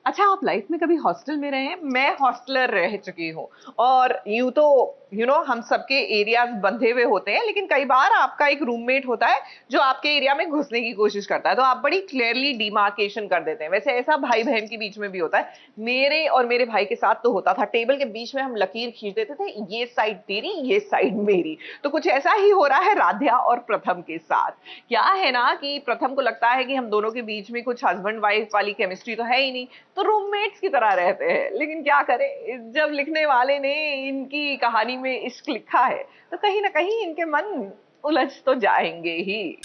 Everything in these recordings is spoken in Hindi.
अच्छा, आप लाइफ में कभी हॉस्टल में रहे हैं? मैं हॉस्टलर रह चुकी हूँ। और यूं तो हम सबके एरियाज बंधे हुए होते हैं, लेकिन कई बार आपका एक रूममेट होता है जो आपके एरिया में घुसने की कोशिश करता है, तो आप बड़ी क्लियरली डिमार्केशन कर देते हैं। वैसे ऐसा भाई बहन के बीच में भी होता है। मेरे और मेरे भाई के साथ तो होता था, टेबल के बीच में हम लकीर खींच देते थे, ये साइड तेरी, ये साइड मेरी। तो कुछ ऐसा ही हो रहा है राध्या और प्रथम के साथ। क्या है ना कि प्रथम को लगता है कि हम दोनों के बीच में कुछ हस्बैंड वाइफ वाली केमिस्ट्री तो है ही नहीं, तो रूममेट्स की तरह रहते हैं। लेकिन क्या करें, जब लिखने वाले ने इनकी कहानी में इश्क लिखा है, तो कहीं ना कहीं इनके मन उलझ तो जाएंगे ही।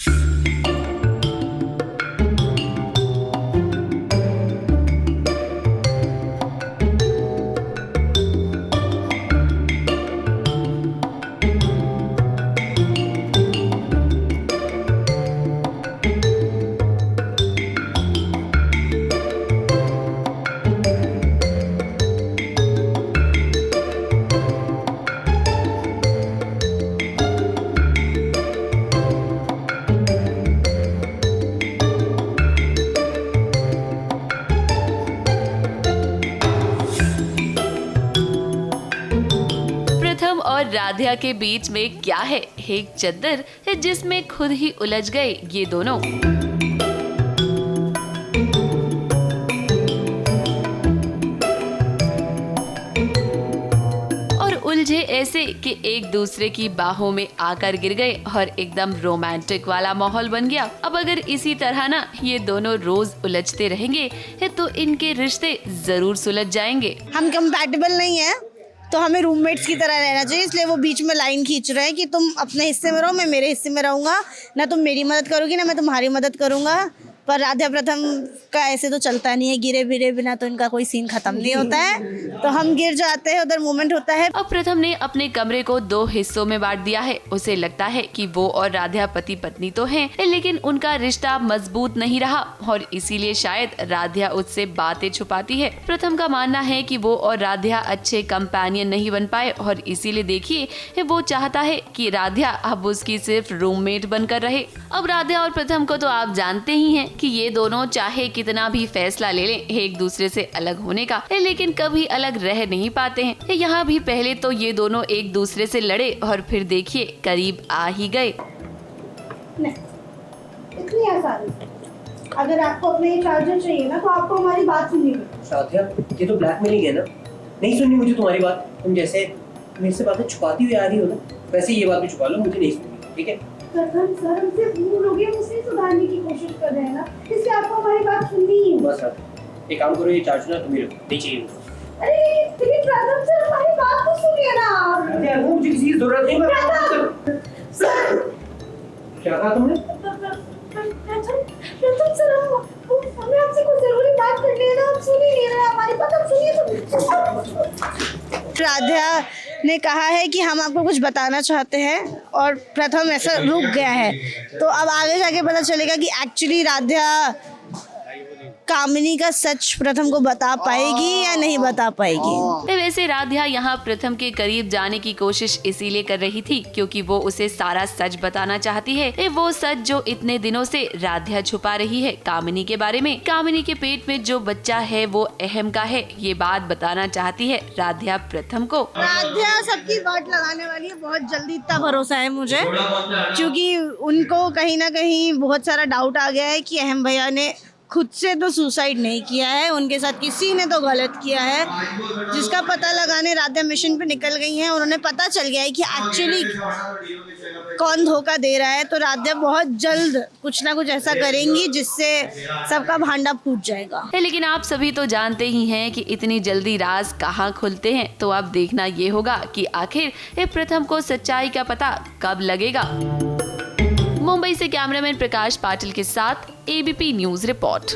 प्रथम और राध्या के बीच में क्या है? एक चद्दर है जिसमें खुद ही उलझ गए ये दोनों। और उलझे ऐसे कि एक दूसरे की बाहों में आकर गिर गए और एकदम रोमांटिक वाला माहौल बन गया। अब अगर इसी तरह ना ये दोनों रोज उलझते रहेंगे तो इनके रिश्ते जरूर सुलझ जाएंगे। हम कंपैटिबल नहीं है तो हमें रूममेट्स की तरह रहना चाहिए, इसलिए वो बीच में लाइन खींच रहे हैं कि तुम अपने हिस्से में रहो, मैं मेरे हिस्से में रहूंगा, ना तुम मेरी मदद करोगी ना मैं तुम्हारी मदद करूंगा। पर राधा प्रथम का ऐसे तो चलता नहीं है, गिरे बिरे बिना तो इनका कोई सीन खत्म नहीं होता है, तो हम गिर जाते हैं, उधर मूवमेंट होता है। अब प्रथम ने अपने कमरे को 2 हिस्सों में बांट दिया है। उसे लगता है कि वो और राधा पति पत्नी तो हैं, लेकिन उनका रिश्ता मजबूत नहीं रहा और इसीलिए शायद राधा उससे बातें छुपाती है। प्रथम का मानना है कि वो और राधा अच्छे कंपेनियन नहीं बन पाए और इसीलिए देखिए वो चाहता है कि राधा अब उसकी सिर्फ रूममेट बनकर रहे। अब राधा और प्रथम को तो आप जानते ही हैं कि ये दोनों चाहे कितना भी फैसला ले लें एक दूसरे से अलग होने का, लेकिन कभी अलग रह नहीं पाते हैं। यहाँ भी पहले तो ये दोनों एक दूसरे से लड़े और फिर देखिए करीब आ ही गए। इतनी आसानी से अगर आपको अपने ये चार्जर चाहिए ना तो आपको हमारी बात सुननी पड़ेगी। साथिया, ये तो ब्लैकमेलिंग है ना। नहीं सुननी मुझे तुम्हारी बात। तुम जैसे मेरे से बातें छुपाती हुई आ रही हो ना, वैसे ये बात भी छुपा लो, मुझे नहीं सुननी, ठीक है? प्रथम सर हमसे भूल हो गई, हम उसे सुधारने की कोशिश कर रहे हैं ना, इसलिए आपको हमारी बात सुननी ही है। बस एक काम करो, ये चार्ज ना तुम्हें रखो, नहीं चाहिए। अरे लेकिन प्रथम सर हमारी बात तो सुनिए ना। अरे वो मुझे किसी की जरूरत नहीं। सर क्या कहा तुमने? प्रथम सर हमें आपसे कोई जरूरी बात करनी है ना, आप सुन ही नहीं रहे हमारी बात, आप सुनिए तो। राधा ने कहा है कि हम आपको कुछ बताना चाहते हैं और प्रथम ऐसा रुक गया है, तो अब आगे जाके पता चलेगा कि एक्चुअली राधा कामिनी का सच प्रथम को बता पाएगी या नहीं बता पाएगी। वैसे राधा यहाँ प्रथम के करीब जाने की कोशिश इसीलिए कर रही थी क्योंकि वो उसे सारा सच बताना चाहती है। वो सच जो इतने दिनों से राधा छुपा रही है कामिनी के बारे में। कामिनी के पेट में जो बच्चा है वो अहम का है, ये बात बताना चाहती है राधा प्रथम को। राधा सबकी वाट लगाने वाली है, बहुत जल्दी, इतना भरोसा है मुझे, क्योंकि उनको कहीं ना कहीं बहुत सारा डाउट आ गया है कि अहम भैया ने खुद से तो सुसाइड नहीं किया है, उनके साथ किसी ने तो गलत किया है, जिसका पता लगाने राधा मिशन पे निकल गई हैं। उन्होंने पता चल गया है कि एक्चुअली कौन धोखा दे रहा है, तो राधा बहुत जल्द कुछ ना कुछ ऐसा करेंगी जिससे सबका भांडा फूट जाएगा। लेकिन आप सभी तो जानते ही हैं कि इतनी जल्दी राज कहाँ खुलते हैं, तो अब देखना ये होगा कि आखिर प्रथम को सच्चाई का पता कब लगेगा। मुंबई से कैमरामैन प्रकाश पाटिल के साथ ABP news report.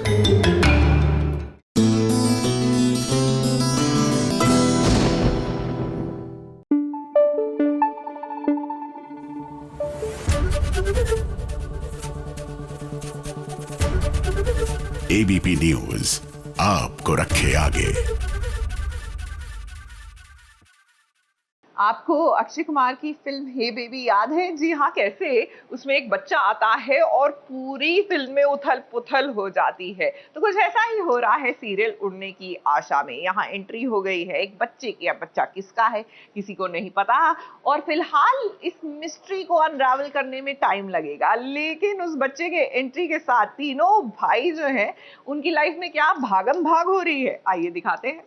ABP news आपको रखे आगे। आपको अक्षय कुमार की फिल्म हे बेबी याद है? जी हाँ, कैसे उसमें एक बच्चा आता है और पूरी फिल्म में उथल पुथल हो जाती है। तो कुछ ऐसा ही हो रहा है सीरियल उड़ने की आशा में। यहाँ एंट्री हो गई है एक बच्चे की। अब बच्चा किसका है किसी को नहीं पता, और फिलहाल इस मिस्ट्री को अनरावल करने में टाइम लगेगा। लेकिन उस बच्चे के एंट्री के साथ तीनों भाई जो हैं उनकी लाइफ में क्या भागम भाग हो रही है, आइए दिखाते हैं।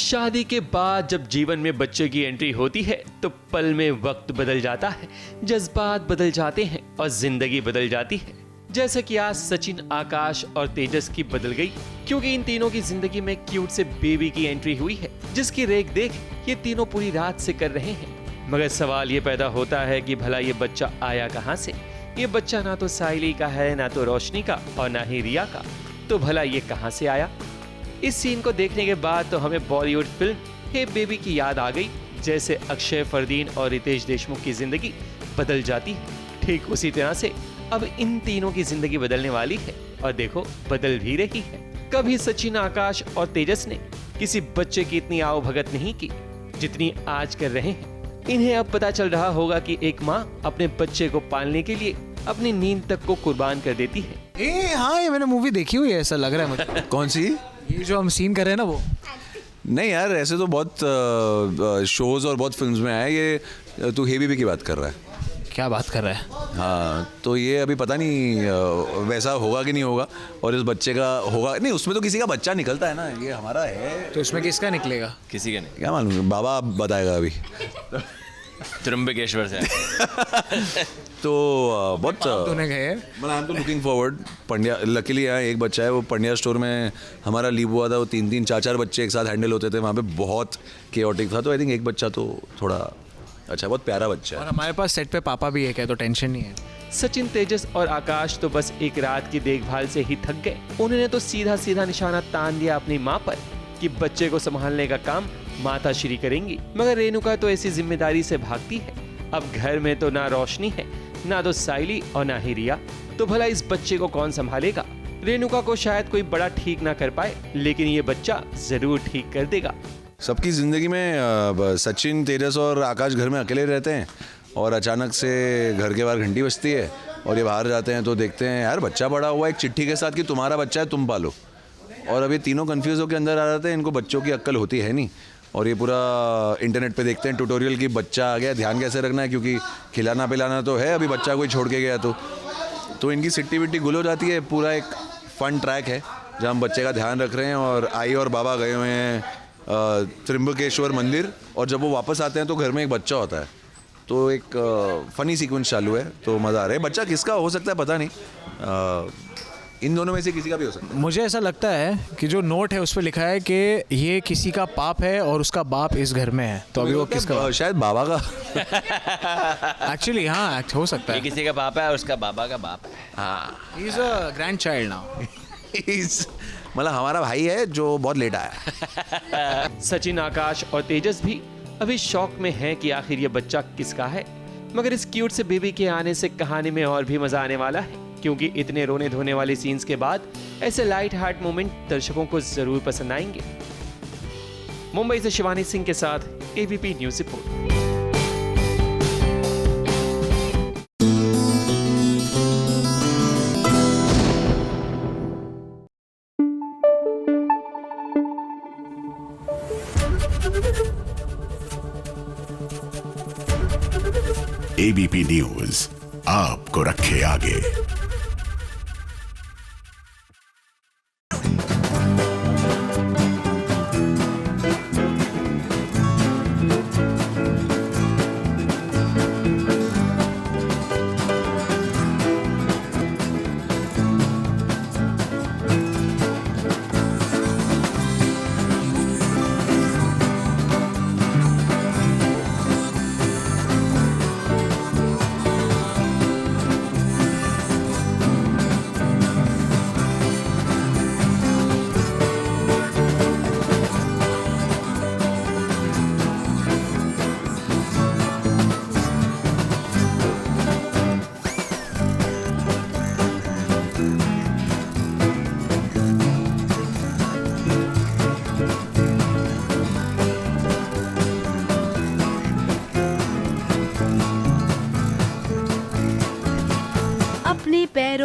शादी के बाद जब जीवन में बच्चे की एंट्री होती है तो पल में वक्त बदल जाता है, जज्बात बदल जाते हैं और जिंदगी बदल जाती है। जैसा कि आज सचिन, आकाश और तेजस की बदल गई, क्योंकि इन तीनों की जिंदगी में क्यूट से बेबी की एंट्री हुई है, जिसकी रेख देख ये तीनों पूरी रात से कर रहे हैं। मगर सवाल ये पैदा होता है कि भला ये बच्चा आया कहाँ से? ये बच्चा ना तो साइली का है, ना तो रोशनी का और ना ही रिया का। तो भला ये कहाँ से आया? इस सीन को देखने के बाद तो हमें बॉलीवुड फिल्म हे बेबी की याद आ गई, जैसे अक्षय, फरदीन और रितेश देशमुख की जिंदगी बदल जाती है। ठीक उसी तरह से अब इन तीनों की जिंदगी बदलने वाली है, और देखो बदल भी रही है। कभी सचिन, आकाश और तेजस ने किसी बच्चे की इतनी आवभगत नहीं की जितनी आज कर रहे हैं। इन्हें अब पता चल रहा होगा कि एक माँ अपने बच्चे को पालने के लिए अपनी नींद तक को कुर्बान कर देती है। हाँ, ये मैंने मूवी देखी हुई है, ऐसा लग रहा है मुझे। कौन सी? ये जो हम सीन कर रहे हैं ना वो। नहीं यार, ऐसे तो बहुत शोज और बहुत फिल्म्स में आया। ये तू हे बेबी की बात कर रहा है? क्या बात कर रहा है? हाँ, तो ये अभी पता नहीं वैसा होगा कि नहीं होगा, और इस बच्चे का होगा नहीं। उसमें तो किसी का बच्चा निकलता है ना, ये हमारा है। तो उसमें किसका निकलेगा? किसी का नहीं, क्या मालूम, बाबा बताएगा अभी। त्र्यंबकेश्वर से। तो बहुत तूने गए? मतलब आई एम तो लुकिंग फॉरवर्ड। पंड्या लकीली यहाँ एक बच्चा है, वो पंड्या स्टोर में हमारा लीव हुआ था, वो 3-3, 4-4 बच्चे एक साथ हैंडल होते थे वहाँ पे, बहुत केओटिक था। तो आई थिंक एक बच्चा तो थोड़ा अच्छा, बहुत प्यारा बच्चा है। और हमारे पास सेट पे पापा भी है क्या, तो टेंशन नहीं है। सचिन, तेजस और आकाश तो बस एक रात की देखभाल से ही थक गए। उन्होंने तो सीधा सीधा निशाना तान दिया अपनी माँ पर कि बच्चे को संभालने का काम माता श्री करेंगी। मगर रेणुका तो ऐसी जिम्मेदारी से भागती है। अब घर में तो ना रोशनी है, ना तो साइली और ना ही रिया। तो भला इस बच्चे को कौन संभालेगा? रेणुका को शायद कोई बड़ा ठीक ना कर पाए, लेकिन ये बच्चा जरूर ठीक कर देगा। सबकी ज़िंदगी में सचिन, तेजस और आकाश घर में अकेले रहते हैं, और अचानक से घर के बाहर घंटी बजती है और ये बाहर जाते हैं तो देखते हैं यार बच्चा पड़ा हुआ है एक चिट्ठी के साथ कि तुम्हारा बच्चा है, तुम पालो। और अब ये तीनों कन्फ्यूज़ होकर अंदर आ जाते हैं। इनको बच्चों की अक्ल होती है नहीं, और ये पूरा इंटरनेट पे देखते हैं ट्यूटोरियल कि बच्चा आ गया, ध्यान कैसे रखना है, क्योंकि खिलाना पिलाना तो है, अभी बच्चा कोई छोड़ के गया तो इनकी सिट्टी विट्टी गुल हो जाती है। पूरा एक फन ट्रैक है जहाँ हम बच्चे का ध्यान रख रहे हैं, और आई और बाबा गए हुए हैं त्र्यंबकेश्वर मंदिर, और जब वो वापस आते हैं तो घर में एक बच्चा होता है। तो एक फ़नी सीक्वेंस चालू है, तो मज़ा आ रहा है। बच्चा किसका हो सकता है पता नहीं, इन दोनों में से किसी का भी हो सकता है। मुझे ऐसा लगता है कि जो नोट है उस पर लिखा है कि ये किसी का पाप है और उसका बाप इस घर में है। तो अभी वो किसका? शायद बाबा का। एक्चुअली हाँ, हो सकता ये है। किसी का बाप है और उसका बाबा का बाप है। हाँ, he is a grand child now. मतलब हमारा भाई है जो बहुत लेट आया। सचिन, आकाश और तेजस भी अभी शौक में हैं कि आखिर ये बच्चा किसका है। मगर इस क्यूट से बेबी के आने से कहानी में और भी मजा आने वाला है, क्योंकि इतने रोने धोने वाले सीन्स के बाद ऐसे लाइट हार्ट मोमेंट दर्शकों को जरूर पसंद आएंगे। मुंबई से शिवानी सिंह के साथ ABP news report. ABP news आपको रखे आगे।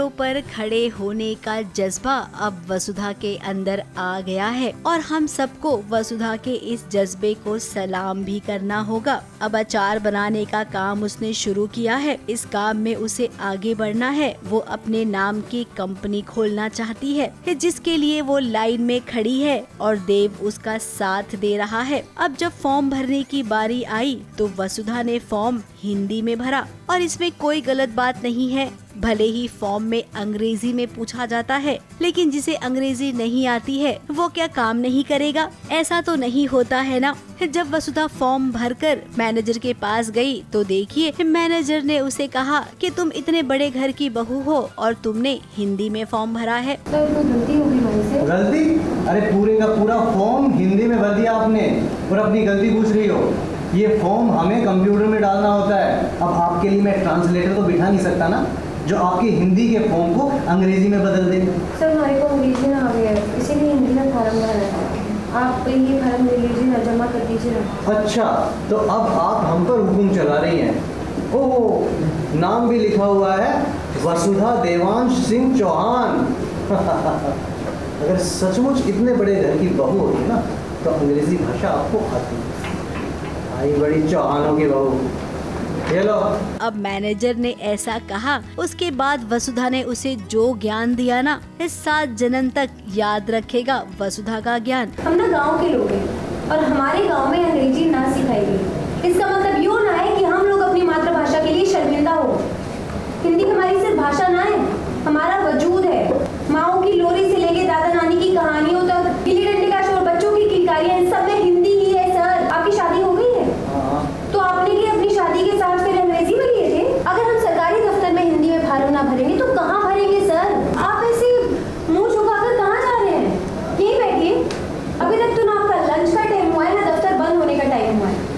पैरों पर खड़े होने का जज्बा अब वसुधा के अंदर आ गया है और हम सबको वसुधा के इस जज्बे को सलाम भी करना होगा। अब अचार बनाने का काम उसने शुरू किया है। इस काम में उसे आगे बढ़ना है। वो अपने नाम की कंपनी खोलना चाहती है, जिसके लिए वो लाइन में खड़ी है और देव उसका साथ दे रहा है। अब जब फॉर्म भरने की बारी आई तो वसुधा ने फॉर्म हिंदी में भरा और इसमें कोई गलत बात नहीं है। भले ही फॉर्म में अंग्रेजी में पूछा जाता है, लेकिन जिसे अंग्रेजी नहीं आती है वो क्या काम नहीं करेगा? ऐसा तो नहीं होता है ना। जब वसुधा फॉर्म भरकर मैनेजर के पास गई तो देखिए मैनेजर ने उसे कहा कि तुम इतने बड़े घर की बहू हो और तुमने हिंदी में फॉर्म भरा है। तो गलती होगी भाई से। गलती? अरे पूरे का पूरा फॉर्म हिंदी में भर दिया आपने और अपनी गलती पूछ रही हो। ये फॉर्म हमें कंप्यूटर में डालना होता है। अब आपके लिए मैं ट्रांसलेटर तो बिठा नहीं सकता ना, जो आपके हिंदी के फॉर्म को अंग्रेजी में बदल दे। सर हमारे को अंग्रेजी में आ गया है, इसीलिए हिंदी में फॉर्म भरा है। आप ये फॉर्म ले लीजिए ना, जमा कर दीजिए ना। अच्छा, तो अब आप हम पर हुक्म चला रही हैं। ओह, नाम भी लिखा हुआ है वसुधा देवांश सिंह चौहान। अगर सचमुच इतने बड़े घर की बहू होती ना तो अंग्रेजी भाषा आपको आती। आई बड़ी चौहानों की बहू। हेलो। अब मैनेजर ने ऐसा कहा, उसके बाद वसुधा ने उसे जो ज्ञान दिया ना, इस 7 जन्म तक याद रखेगा वसुधा का ज्ञान। हम ना गांव के लोग हैं और हमारे गांव में अंग्रेजी ना सिखाई गई। इसका मतलब यूँ ना है कि हम लोग अपनी मातृभाषा के लिए शर्मिंदा हो। हिंदी हमारी सिर्फ भाषा ना है, हमारा वजूद है। माओ की लोरी से लेके दादा नानी की कहानियों तक, गिल्ली डंडे का शोर, बच्चों की किलकारियां, इन सब में हिंदी ही है। सर आपकी शादी हो गई है तो आपने की अपनी शादी के साथ फिर अंग्रेजी में लिए थे। अगर हम सरकारी दफ्तर में हिंदी में फार्म ना भरेंगे तो कहाँ भरेंगे सर? आप ऐसे मुंह छुपाकर कहाँ जा रहे हैं? यहीं बैठिए। अभी तक तो ना आपका लंच का टाइम हुआ है ना दफ्तर बंद होने का टाइम हुआ है।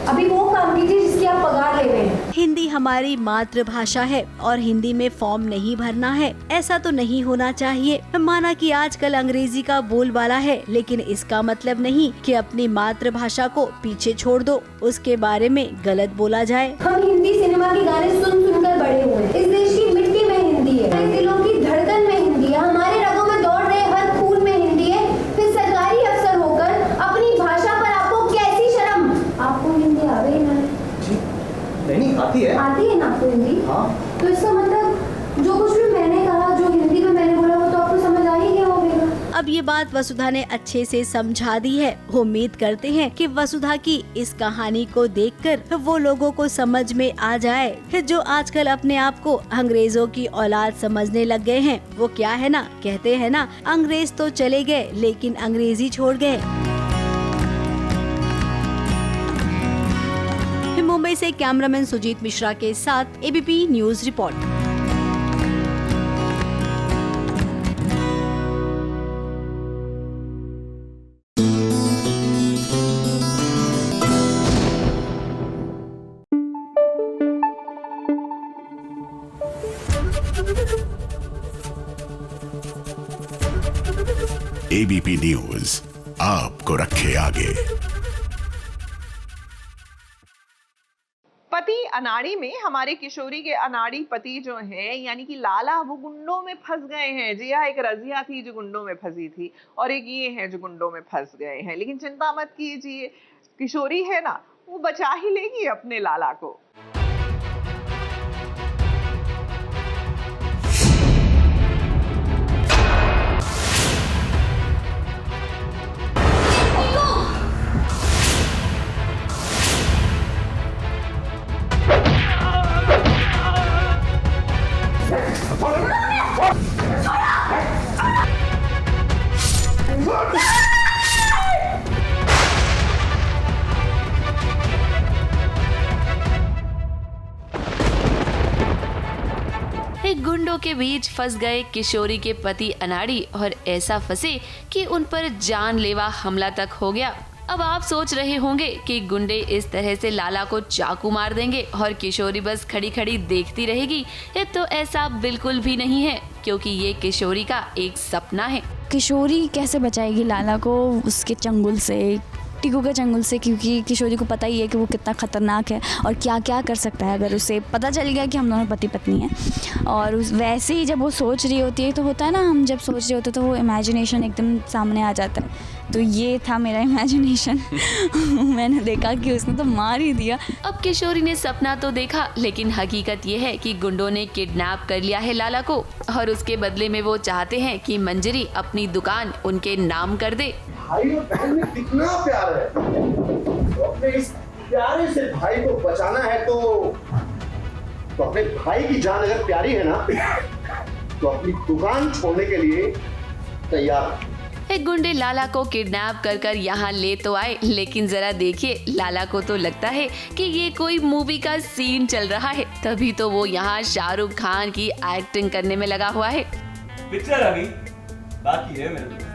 अभी वो काम कीजिए जिसकी आप पगार ले रहे हैं। हिंदी हमारी मातृभाषा है और हिंदी में फॉर्म नहीं भरना है, ऐसा तो नहीं होना चाहिए। माना कि आजकल अंग्रेजी का बोलबाला है, लेकिन इसका मतलब नहीं कि अपनी मातृभाषा को पीछे छोड़ दो, उसके बारे में गलत बोला जाए। हम हिंदी सिनेमा के गाने सुन सुनकर बड़े हुए हैं। इस देश की मिट्टी में हिंदी है, हमारे दिलों की धड़कन में हिंदी है, हमारे रगों में दौड़ रहे हर खून में हिंदी है। फिर सरकारी अफसर होकर अपनी भाषा पर आपको कैसी शर्म? आपको हिंदी आ गई ना? नहीं आती है। आती है ना आपको हिंदी? हाँ। तो इसका मतलब जो कुछ भी मैंने कहा, जो हिंदी में मैंने बोला, वो तो आपको समझ आ ही गया होगा। अब ये बात वसुधा ने अच्छे से समझा दी है। उम्मीद करते हैं कि वसुधा की इस कहानी को देखकर वो लोगों को समझ में आ जाए जो आजकल अपने आप को अंग्रेजों की औलाद समझने लग गए हैं। वो क्या है ना, कहते हैं ना, अंग्रेज तो चले गए लेकिन अंग्रेजी छोड़ गए। मुंबई से कैमरामैन सुजीत मिश्रा के साथ ABP news report. ABP news आपको रखे आगे। पति अनाड़ी में हमारे किशोरी के अनाड़ी पति जो हैं यानी कि लाला, वो गुंडों में फंस गए हैं। जी हाँ, एक रजिया थी जो गुंडों में फंसी थी और एक ये हैं जो गुंडों में फंस गए हैं। लेकिन चिंता मत कीजिए, किशोरी है ना, वो बचा ही लेगी अपने लाला को। गुंडों के बीच फंस गए किशोरी के पति अनाड़ी और ऐसा फंसे कि उन पर जानलेवा हमला तक हो गया। अब आप सोच रहे होंगे कि गुंडे इस तरह से लाला को चाकू मार देंगे और किशोरी बस खड़ी खड़ी देखती रहेगी। ये तो ऐसा बिल्कुल भी नहीं है, क्योंकि ये किशोरी का एक सपना है। किशोरी कैसे बचाएगी लाला को उसके चंगुल से? टीकू के चंगुल से, क्योंकि किशोरी को पता ही है कि वो कितना ख़तरनाक है और क्या क्या कर सकता है अगर उसे पता चल गया कि हम दोनों पति पत्नी हैं। और वैसे ही जब वो सोच रही होती है तो होता है ना, हम जब सोच रहे होते तो वो इमेजिनेशन एकदम सामने आ जाता है। तो ये था मेरा इमेजिनेशन। मैंने देखा कि उसने तो मार ही दिया। अब किशोरी ने सपना तो देखा, लेकिन हकीकत ये है कि गुंडों ने किडनैप कर लिया है लाला को और उसके बदले में वो चाहते हैं कि मंजरी अपनी दुकान उनके नाम कर दे। भाई और बहन में कितना प्यार है, तो अपने इस प्यारे से भाई को बचाना है तो अपने भाई की जान अगर प्यारी है ना तो अपनी दुकान छोड़ने के लिए तैयार। एक गुंडे लाला को किडनैप कर कर यहाँ ले तो आए, लेकिन जरा देखिए लाला को तो लगता है कि ये कोई मूवी का सीन चल रहा है, तभी तो वो यहाँ शाहरुख खान की एक्टिंग करने में लगा हुआ है। पिक्चर अभी बाकी है मेरे।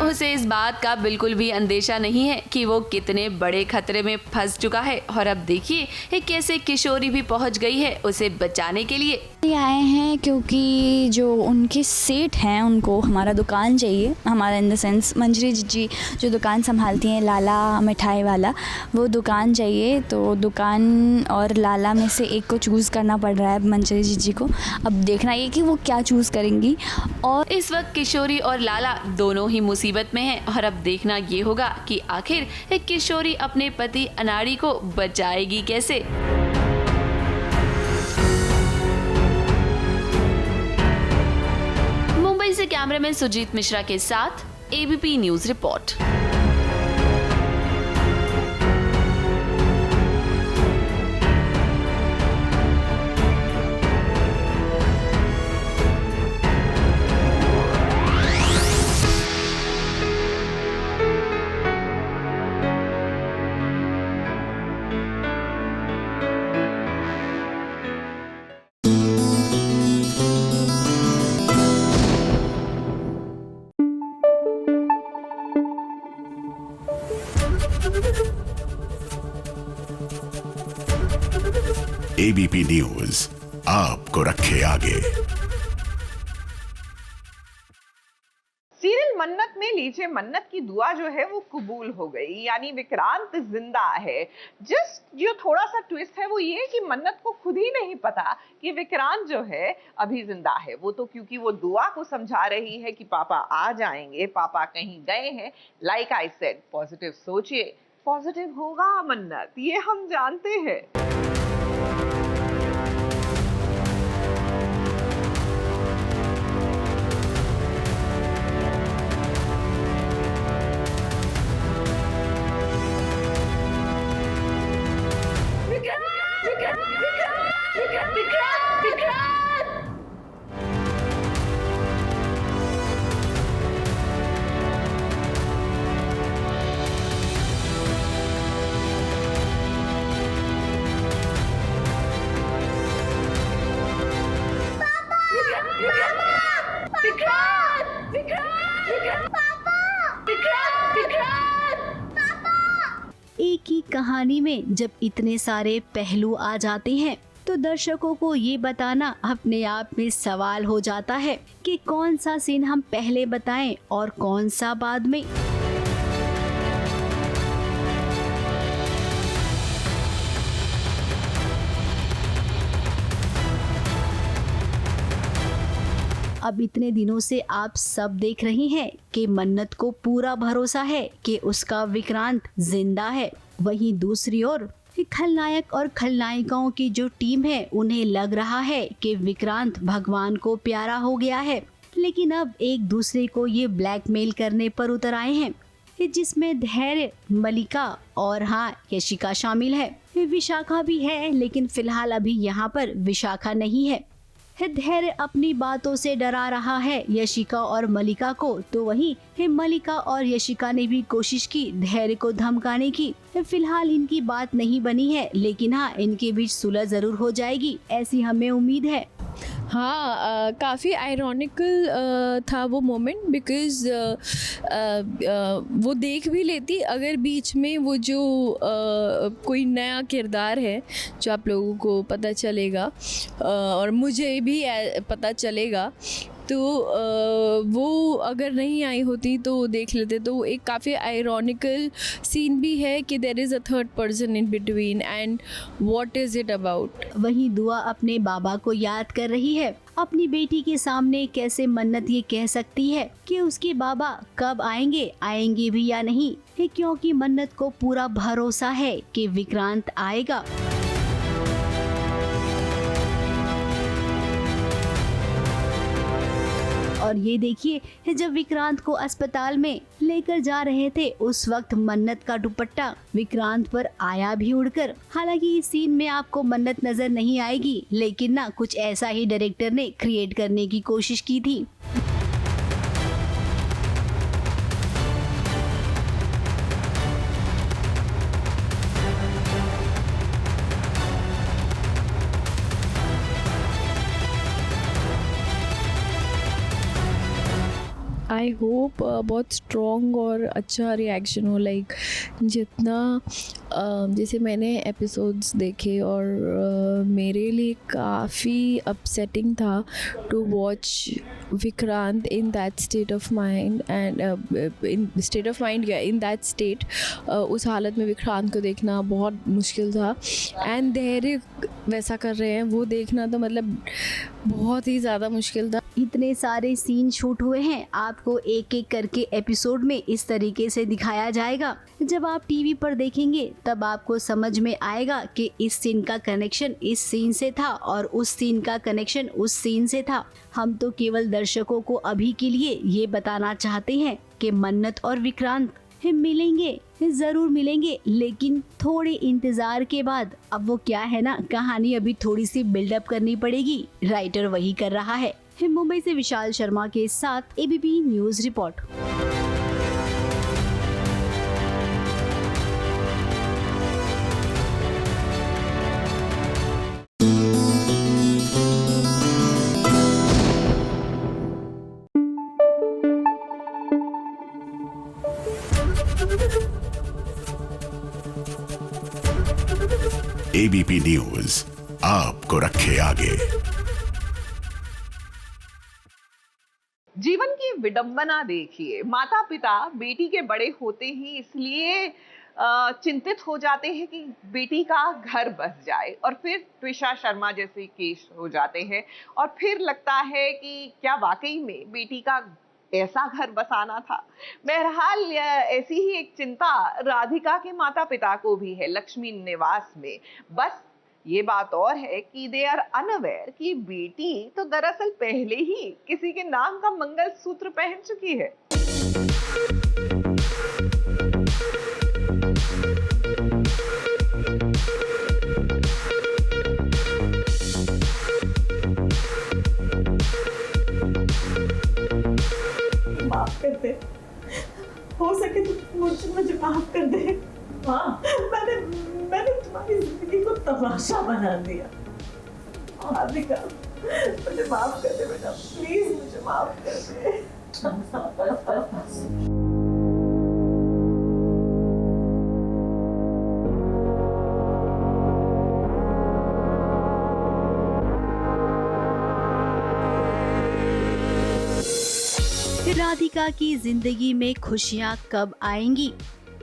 उसे इस बात का बिल्कुल भी अंदेशा नहीं है कि वो कितने बड़े खतरे में फंस चुका है। और अब देखिए कैसे किशोरी भी पहुंच गई है उसे बचाने के लिए। आए हैं क्योंकि जो उनके सेठ हैं उनको हमारा दुकान चाहिए, हमारा इन द सेंस मंजरी जी जो दुकान संभालती हैं, लाला मिठाई वाला, वो दुकान चाहिए। तो दुकान और लाला में से एक को चूज़ करना पड़ रहा है मंजरी जी को। अब देखना ये कि वो क्या चूज़ करेंगी। और इस वक्त किशोरी और लाला दोनों ही मुसीबत में हैं और अब देखना ये होगा कि आखिर किशोरी अपने पति अनाड़ी को बचाएगी कैसे। मुंबई से कैमरामैन सुजीत मिश्रा के साथ ABP news report. ABP news आपको रखे आगे। सीरियल मन्नत में लीजिए मन्नत की दुआ जो है वो कबूल हो गई, यानी विक्रांत जिंदा है। जस्ट जो थोड़ा सा ट्विस्ट है वो ये कि मन्नत को खुद ही नहीं पता कि विक्रांत जो है अभी जिंदा है। वो तो क्योंकि वो दुआ को समझा रही है कि पापा आ जाएंगे, पापा कहीं गए हैं। लाइक आई सेड, पॉजिटिव सोचिए, पॉजिटिव होगा मन्नत, ये हम जानते हैं। एक ही कहानी में जब इतने सारे पहलू आ जाते हैं तो दर्शकों को ये बताना अपने आप में सवाल हो जाता है कि कौन सा सीन हम पहले बताएं और कौन सा बाद में। अब इतने दिनों से आप सब देख रहे हैं कि मन्नत को पूरा भरोसा है कि उसका विक्रांत जिंदा है। वहीं दूसरी ओर खलनायक और खलनायिकाओं की जो टीम है उन्हें लग रहा है कि विक्रांत भगवान को प्यारा हो गया है, लेकिन अब एक दूसरे को ये ब्लैकमेल करने पर उतर आए हैं, जिसमें धैर्य, मलिका और हाँ यशिका शामिल है। विशाखा भी है, लेकिन फिलहाल अभी यहाँ पर विशाखा नहीं है। धैर्य अपनी बातों से डरा रहा है यशिका और मलिका को, तो वहीं मलिका और यशिका ने भी कोशिश की धैर्य को धमकाने की। फिलहाल इनकी बात नहीं बनी है, लेकिन हाँ इनके बीच सुलह जरूर हो जाएगी, ऐसी हमें उम्मीद है। हाँ, काफ़ी आयरॉनिकल था वो मोमेंट, बिकॉज़ वो देख भी लेती अगर बीच में वो जो कोई नया किरदार है जो आप लोगों को पता चलेगा और मुझे भी पता चलेगा, तो वो अगर नहीं आई होती तो देख लेते। तो एक काफ़ी आयरॉनिकल सीन भी है कि there is a third person in between and what is it about. वहीं दुआ अपने बाबा को याद कर रही है। अपनी बेटी के सामने कैसे मन्नत ये कह सकती है कि उसके बाबा कब आएंगे भी या नहीं, क्योंकि मन्नत को पूरा भरोसा है कि विक्रांत आएगा। और ये देखिए, जब विक्रांत को अस्पताल में लेकर जा रहे थे उस वक्त मन्नत का दुपट्टा विक्रांत पर आया भी उड़कर। हालांकि इस सीन में आपको मन्नत नजर नहीं आएगी, लेकिन ना कुछ ऐसा ही डायरेक्टर ने क्रिएट करने की कोशिश की थी। आई होप बहुत स्ट्रॉन्ग और अच्छा रिएक्शन हो, लाइक जितना जैसे मैंने एपिसोड्स देखे और मेरे लिए काफ़ी अपसेटिंग था to watch Vikrant in that state of mind and in state of mind या इन दैट स्टेट, उस हालत में विक्रांत को देखना बहुत मुश्किल था। एंड धैर्य वैसा कर रहे हैं वो देखना तो मतलब बहुत ही ज़्यादा मुश्किल था। इतने सारे सीन शूट हुए हैं, आपको एक एक करके एपिसोड में इस तरीके से दिखाया जाएगा। जब आप टीवी पर देखेंगे तब आपको समझ में आएगा कि इस सीन का कनेक्शन इस सीन से था और उस सीन का कनेक्शन उस सीन से था। हम तो केवल दर्शकों को अभी के लिए ये बताना चाहते हैं कि मन्नत और विक्रांत मिलेंगे, जरूर मिलेंगे, लेकिन थोड़े इंतजार के बाद। अब वो क्या है ना, कहानी अभी थोड़ी सी बिल्डअप करनी पड़ेगी, राइटर वही कर रहा है। मुंबई से विशाल शर्मा के साथ ABP news report. ABP news आपको रखे आगे। जीवन की विडंबना देखिए, माता पिता बेटी के बड़े होते ही इसलिए चिंतित हो जाते हैं कि बेटी का घर बस जाए, और फिर त्विषा शर्मा जैसे केस हो जाते हैं और फिर लगता है कि क्या वाकई में बेटी का ऐसा घर बसाना था। बहरहाल ऐसी ही एक चिंता राधिका के माता पिता को भी है लक्ष्मी निवास में। बस ये बात और है कि दे आर अनअवेयर कि बेटी तो दरअसल पहले ही किसी के नाम का मंगलसूत्र पहन चुकी है। माफ कर दे, हो सके तो मुझे माफ कर दे। हाँ, मैंने तुम्हारी जिंदगी को तमाशा बना दिया। राधिका, मुझे माफ कर दे बेटा, प्लीज मुझे माफ कर दे। राधिका की जिंदगी में खुशियाँ कब आएंगी,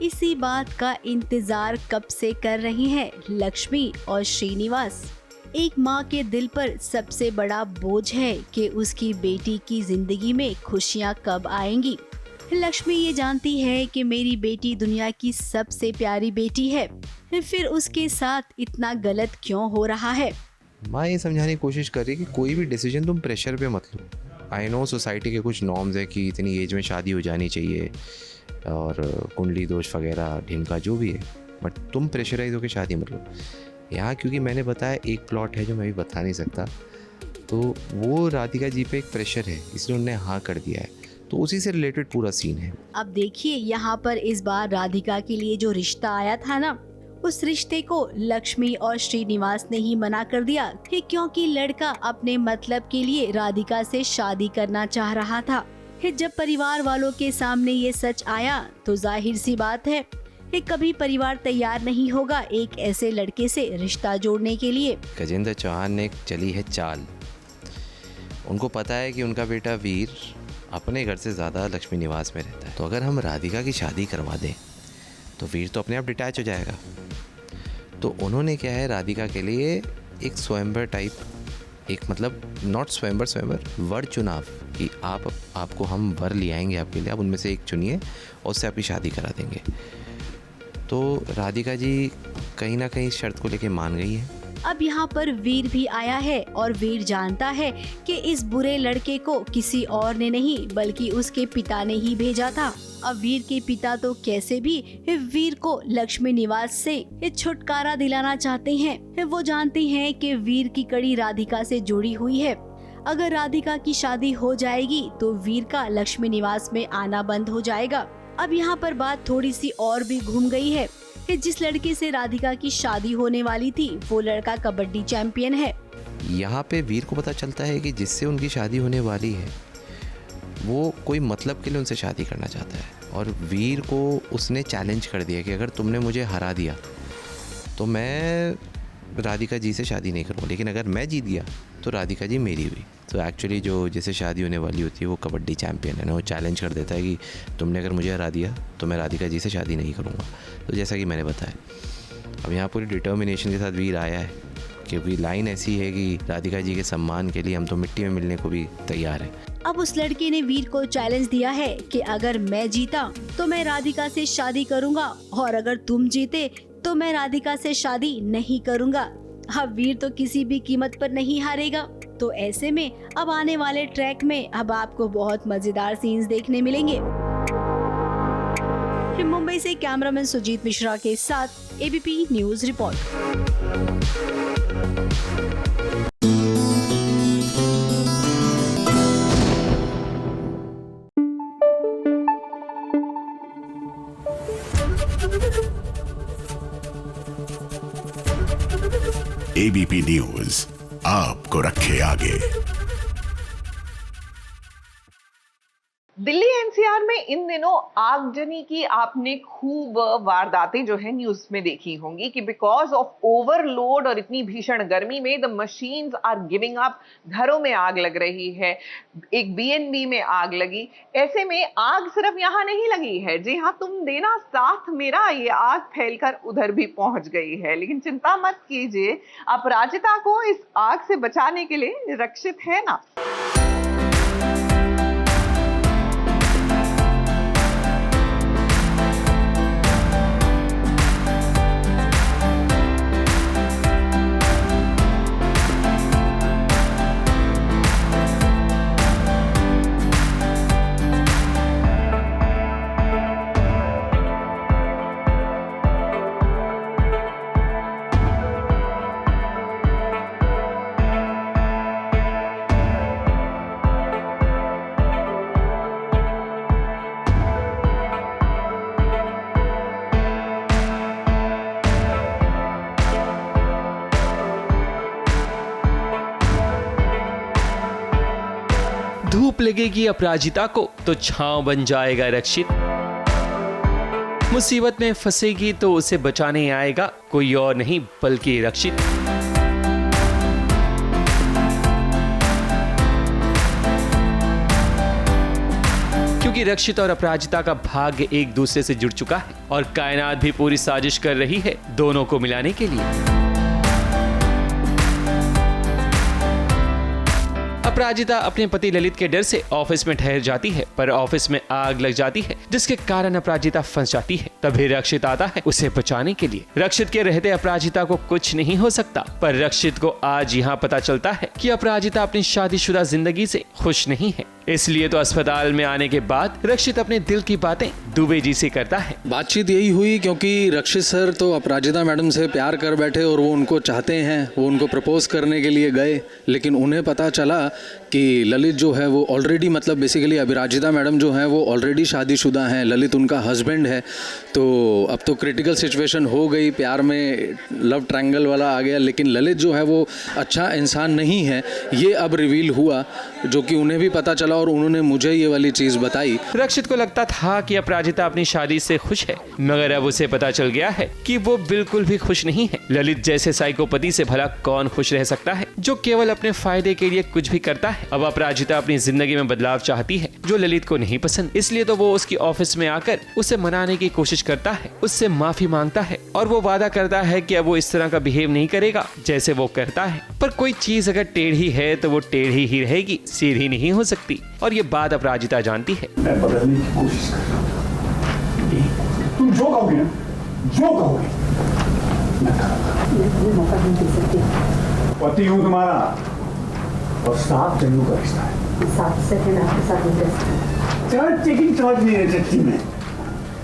इसी बात का इंतजार कब से कर रही हैं लक्ष्मी और श्रीनिवास। एक माँ के दिल पर सबसे बड़ा बोझ है कि उसकी बेटी की जिंदगी में खुशियाँ कब आएंगी। लक्ष्मी ये जानती है कि मेरी बेटी दुनिया की सबसे प्यारी बेटी है, फिर उसके साथ इतना गलत क्यों हो रहा है। माँ ये समझाने की कोशिश कर रही है कि कोई भी डिसीजन तुम प्रेशर पे मत लो। आई नो सोसाइटी के कुछ नॉर्म्स है कि इतनी एज में शादी हो जानी चाहिए और कुंडली दोष वगैरह ढिमका जो भी है, बट तुम प्रेशराइज होकर शादी मत लो। यहाँ क्योंकि मैंने बताया एक प्लॉट है जो मैं भी बता नहीं सकता, तो वो राधिका जी पे एक प्रेशर है इसलिए उन्होंने हाँ कर दिया है, तो उसी से रिलेटेड पूरा सीन है। अब देखिए यहाँ पर इस बार राधिका के लिए जो रिश्ता आया था ना, उस रिश्ते को लक्ष्मी और श्रीनिवास ने ही मना कर दिया क्योंकि लड़का अपने मतलब के लिए राधिका से शादी करना चाह रहा था। जब परिवार वालों के सामने ये सच आया तो जाहिर सी बात है कभी परिवार तैयार नहीं होगा एक ऐसे लड़के से रिश्ता जोड़ने के लिए। गजेंद्र चौहान ने चली है चाल। उनको पता है कि उनका बेटा वीर अपने घर से ज़्यादा लक्ष्मी निवास में रहता है, तो अगर हम राधिका की शादी करवा दें तो वीर तो अपने आप डिटैच हो जाएगा। तो उन्होंने क्या है राधिका के लिए एक स्वयंवर टाइप, एक मतलब नॉट स्वयंवर वर चुनाव कि आपको हम वर ले आएंगे आपके लिए, आप उनमें से एक चुनिए और उससे आपकी शादी करा देंगे। तो राधिका जी कहीं ना कहीं शर्त को लेके मान गई है। अब यहाँ पर वीर भी आया है और वीर जानता है कि इस बुरे लड़के को किसी और ने नहीं बल्कि उसके पिता ने ही भेजा था। अब वीर के पिता तो कैसे भी वीर को लक्ष्मी निवास से छुटकारा दिलाना चाहते हैं। वो जानते हैं कि वीर की कड़ी राधिका से जुड़ी हुई है। अगर राधिका की शादी हो जाएगी तो वीर का लक्ष्मी निवास में आना बंद हो जाएगा। अब यहाँ पर बात थोड़ी सी और भी घूम गई है। जिस लड़के से राधिका की शादी होने वाली थी वो लड़का कबड्डी चैंपियन है। यहाँ पे वीर को पता चलता है कि जिससे उनकी शादी होने वाली है वो कोई मतलब के लिए उनसे शादी करना चाहता है, और वीर को उसने चैलेंज कर दिया कि अगर तुमने मुझे हरा दिया तो मैं राधिका जी से शादी नहीं करूँगा, लेकिन अगर मैं जीत गया तो राधिका जी मेरी हुई। तो एक्चुअली जो जिससे शादी होने वाली होती है वो कबड्डी चैंपियन है ना, वो चैलेंज कर देता है कि तुमने अगर मुझे हरा दिया तो मैं राधिका जी से शादी नहीं करूँगा। तो जैसा कि मैंने बताया, अब यहाँ पूरी डिटर्मिनेशन के साथ वीर आया है, क्योंकि लाइन ऐसी है कि राधिका जी के सम्मान के लिए हम तो मिट्टी में मिलने को भी तैयार हैं। अब उस लड़के ने वीर को चैलेंज दिया है कि अगर मैं जीता तो मैं राधिका से शादी करूँगा और अगर तुम जीते तो मैं राधिका से शादी नहीं करूँगा। अब वीर तो किसी भी कीमत पर नहीं हारेगा। तो ऐसे में अब आने वाले ट्रैक में अब आपको बहुत मजेदार सीन्स देखने मिलेंगे। मुंबई से कैमरामैन सुजीत मिश्रा के साथ ABP news report. ABP news आपको रखे आगे। दिल्ली एनसीआर में इन दिनों आगजनी की आपने खूब वारदातें जो है न्यूज में देखी होंगी कि बिकॉज ऑफ ओवरलोड और इतनी भीषण गर्मी में the machines are giving up. घरों में आग लग रही है, एक बीएनबी में आग लगी। ऐसे में आग सिर्फ यहाँ नहीं लगी है, जी हाँ तुम देना साथ मेरा, ये आग फैलकर उधर भी पहुंच गई है। लेकिन चिंता मत कीजिए, अपराजिता को इस आग से बचाने के लिए रक्षित है ना। धूप लगेगी अपराजिता को तो छांव बन जाएगा रक्षित। मुसीबत में फंसेगी तो उसे बचाने आएगा कोई और नहीं बल्कि रक्षित। क्योंकि रक्षित और अपराजिता का भाग्य एक दूसरे से जुड़ चुका है और कायनात भी पूरी साजिश कर रही है दोनों को मिलाने के लिए। अपराजिता अपने पति ललित के डर से ऑफिस में ठहर जाती है, पर ऑफिस में आग लग जाती है जिसके कारण अपराजिता फंस जाती है। तभी रक्षित आता है उसे बचाने के लिए। रक्षित के रहते अपराजिता को कुछ नहीं हो सकता, पर रक्षित को आज यहाँ पता चलता है कि अपराजिता अपनी शादीशुदा जिंदगी से खुश नहीं है। इसलिए तो अस्पताल में आने के बाद रक्षित अपने दिल की बातें दुबे जी से करता है। बातचीत यही हुई क्योंकि रक्षित सर तो अपराजिता मैडम से प्यार कर बैठे और वो उनको चाहते हैं, वो उनको प्रपोज करने के लिए गए, लेकिन उन्हें पता चला कि ललित जो है वो ऑलरेडी, मतलब बेसिकली अपराजिता मैडम जो है वो ऑलरेडी शादीशुदा हैं, ललित उनका हस्बैंड है। तो अब तो क्रिटिकल सिचुएशन हो गई, प्यार में लव ट्रायंगल वाला आ गया, लेकिन ललित जो है वो अच्छा इंसान नहीं है, ये अब रिवील हुआ, जो कि उन्हें भी पता चला और उन्होंने मुझे ये वाली चीज़ बताई। रक्षित को लगता था कि अपराजिता अपनी शादी से खुश है, मगर अब उसे पता चल गया है कि वो बिल्कुल भी खुश नहीं है। ललित जैसे साइकोपति से भला कौन खुश रह सकता है, जो केवल अपने फायदे के लिए कुछ भी करता है। अब अपराजिता अपनी जिंदगी में बदलाव चाहती है, जो ललित को नहीं पसंद, इसलिए तो वो उसकी ऑफिस में आकर उसे मनाने की कोशिश करता है, उससे माफी मांगता है और वो वादा करता है कि अब वो इस तरह का बिहेव नहीं करेगा जैसे वो करता है। पर कोई चीज अगर टेढ़ी है तो वो टेढ़ी ही रहेगी, सीधी नहीं हो सकती, और ये बात अपराजिता जानती है। मैं बदलने की कोशिश कर रहा हूं। तुम जो कहोगे ना, जो कहोगे मैं करूंगा। मौका नहीं दे सकते। पति हूं तुम्हारा और 7 जन्मों का रिश्ता है। 7 सेकंड आपके साथ नहीं कर सकते। चल टेकिंग चार्ज नहीं है सच्ची में।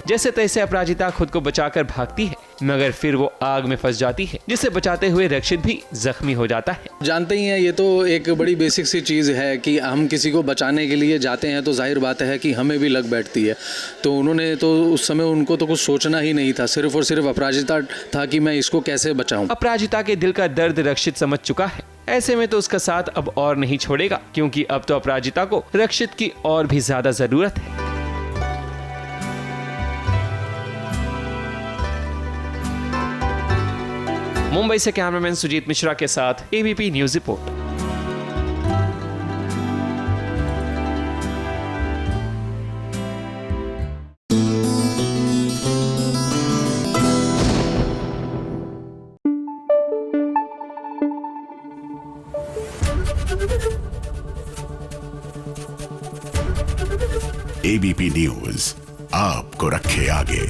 जैसे तैसे अपराजिता खुद को बचाकर भागती है, मगर फिर वो आग में फंस जाती है, जिसे बचाते हुए रक्षित भी जख्मी हो जाता है। जानते ही हैं, ये तो एक बड़ी बेसिक सी चीज़ है कि हम किसी को बचाने के लिए जाते हैं तो जाहिर बात है कि हमें भी लग बैठती है। तो उन्होंने तो उस समय उनको तो कुछ सोचना ही नहीं था, सिर्फ और सिर्फ अपराजिता था कि मैं इसको कैसे बचाऊं। अपराजिता के दिल का दर्द रक्षित समझ चुका है, ऐसे में तो उसका साथ अब और नहीं छोड़ेगा, क्योंकि अब तो अपराजिता को रक्षित की और भी ज्यादा जरूरत है। मुंबई से कैमरामैन सुजीत मिश्रा के साथ ABP news report. ABP news आपको रखे आगे।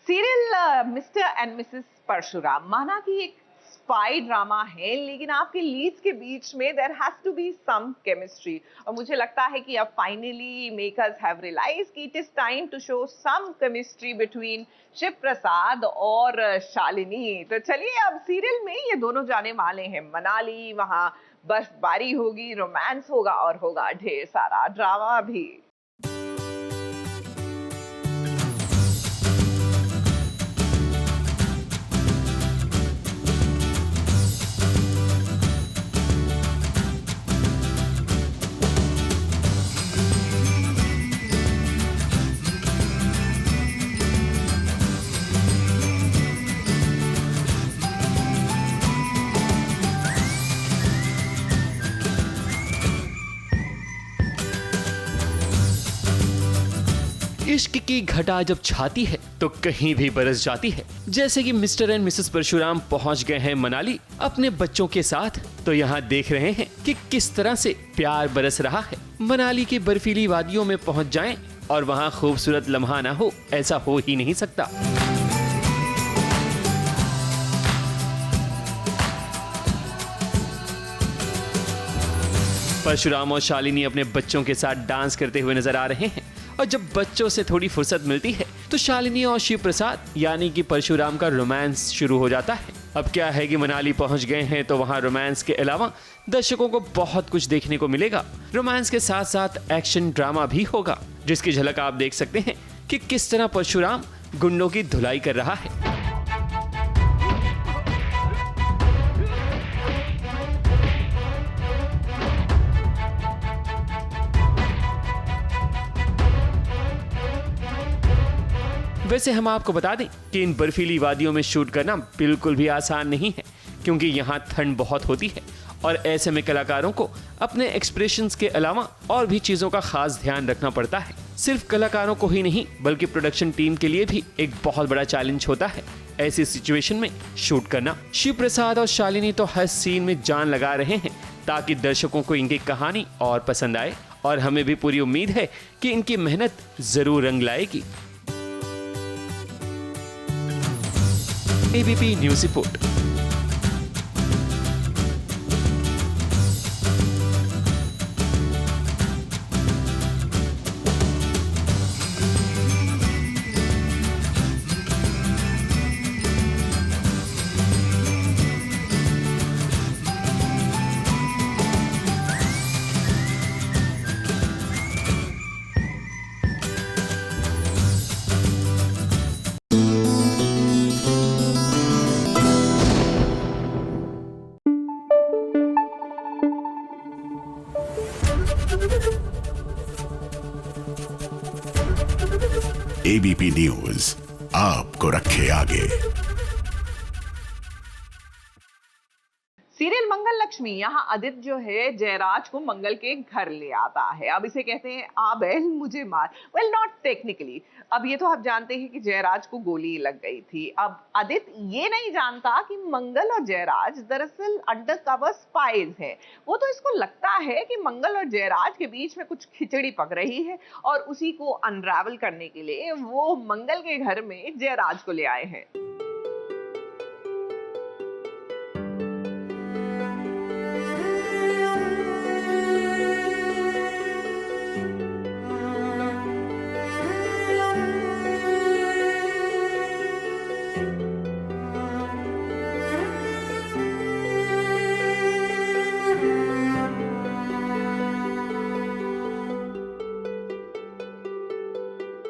Serial Mr and Mrs Parshuram माना कि एक स्पाई ड्रामा है, लेकिन आपके लीड्स के बीच में there has to be some chemistry, और मुझे लगता है कि अब फाइनली मेकर्स हैव रियलाइज्ड कि it is time to show some chemistry between Shiv Prasad और शालिनी। तो चलिए, अब सीरियल में ये दोनों जाने वाले हैं मनाली, वहां बर्फबारी होगी, रोमांस होगा और होगा ढेर सारा ड्रामा भी। इश्क की घटा जब छाती है तो कहीं भी बरस जाती है। जैसे कि मिस्टर एंड मिसेस परशुराम पहुंच गए हैं मनाली अपने बच्चों के साथ, तो यहाँ देख रहे हैं कि किस तरह से प्यार बरस रहा है। मनाली की बर्फीली वादियों में पहुंच जाएं और वहाँ खूबसूरत लम्हा ना हो, ऐसा हो ही नहीं सकता। परशुराम और शालिनी अपने बच्चों के साथ डांस करते हुए नजर आ रहे हैं, और जब बच्चों से थोड़ी फुर्सत मिलती है तो शालिनी और शिव प्रसाद यानी कि परशुराम का रोमांस शुरू हो जाता है। अब क्या है कि मनाली पहुंच गए हैं तो वहां रोमांस के अलावा दर्शकों को बहुत कुछ देखने को मिलेगा। रोमांस के साथ साथ एक्शन ड्रामा भी होगा, जिसकी झलक आप देख सकते हैं कि किस तरह परशुराम गुंडों की धुलाई कर रहा है। वैसे हम आपको बता दें कि इन बर्फीली वादियों में शूट करना बिल्कुल भी आसान नहीं है, क्योंकि यहाँ ठंड बहुत होती है और ऐसे में कलाकारों को अपने एक्सप्रेशंस के अलावा और भी चीजों का खास ध्यान रखना पड़ता है। सिर्फ कलाकारों को ही नहीं बल्कि प्रोडक्शन टीम के लिए भी एक बहुत बड़ा चैलेंज होता है ऐसी सिचुएशन में शूट करना। शिव प्रसाद और शालिनी तो हर सीन में जान लगा रहे हैं ताकि दर्शकों को इनकी कहानी और पसंद आए, और हमें भी पूरी उम्मीद है कि इनकी मेहनत जरूर रंग लाएगी। ABP news report. ABP news आपको रखे आगे। सीरियल मंगल लक्ष्मी, यहाँ आदित्य जो है जयराज को मंगल के घर ले आता है। अब इसे कहते हैं आ बहन मुझे मार। वेल नॉट टेक्निकली, अब ये तो आप जानते हैं कि जयराज को गोली लग गई थी। अब आदित्य ये नहीं जानता कि मंगल और जयराज दरअसल अंडर कवर स्पाइज है। वो तो इसको लगता है कि मंगल और जयराज के बीच में कुछ खिचड़ी पक रही है और उसी को अनरावल करने के लिए वो मंगल के घर में जयराज को ले आए हैं।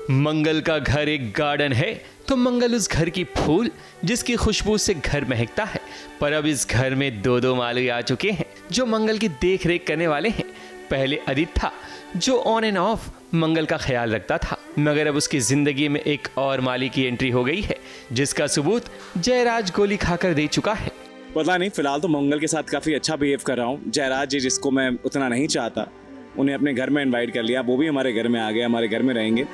मंगल का घर एक गार्डन है तो मंगल उस घर की फूल जिसकी खुशबू से घर महकता है। पर अब इस घर में दो माली आ चुके हैं जो मंगल की देख रेख करने वाले हैं। पहले आदित्य था जो ऑन एंड ऑफ मंगल का ख्याल रखता था, मगर अब उसकी जिंदगी में एक और माली की एंट्री हो गई है जिसका सबूत जयराज गोली खाकर दे चुका है। पता नहीं, फिलहाल तो मंगल के साथ काफ़ी अच्छा बिहेव कर रहा हूँ। जयराज जी जिसको मैं उतना नहीं चाहता, उन्हें अपने घर में इनवाइट कर लिया, वो भी हमारे घर में आ गए, हमारे घर में रहेंगे।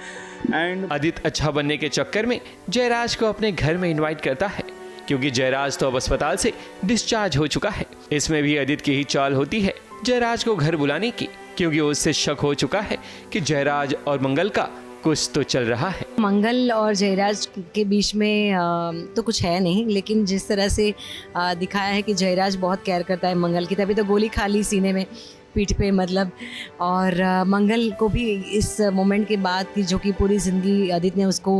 एंड आदित्य अच्छा बनने के चक्कर में जयराज को अपने घर में इनवाइट करता है क्योंकि जयराज तो अब अस्पताल से डिस्चार्ज हो चुका है। इसमें भी आदित्य की ही चाल होती है जयराज को घर बुलाने की, क्योंकि उससे शक हो चुका है कि जयराज और मंगल का कुछ तो चल रहा है। मंगल और जयराज के बीच में तो कुछ है नहीं, लेकिन जिस तरह से दिखाया है कि जयराज बहुत केयर करता है मंगल की, तभी तो गोली खा ली सीने में, पीठ पे मतलब। और मंगल को भी इस मोमेंट के बाद की जो कि पूरी ज़िंदगी आदित्य ने उसको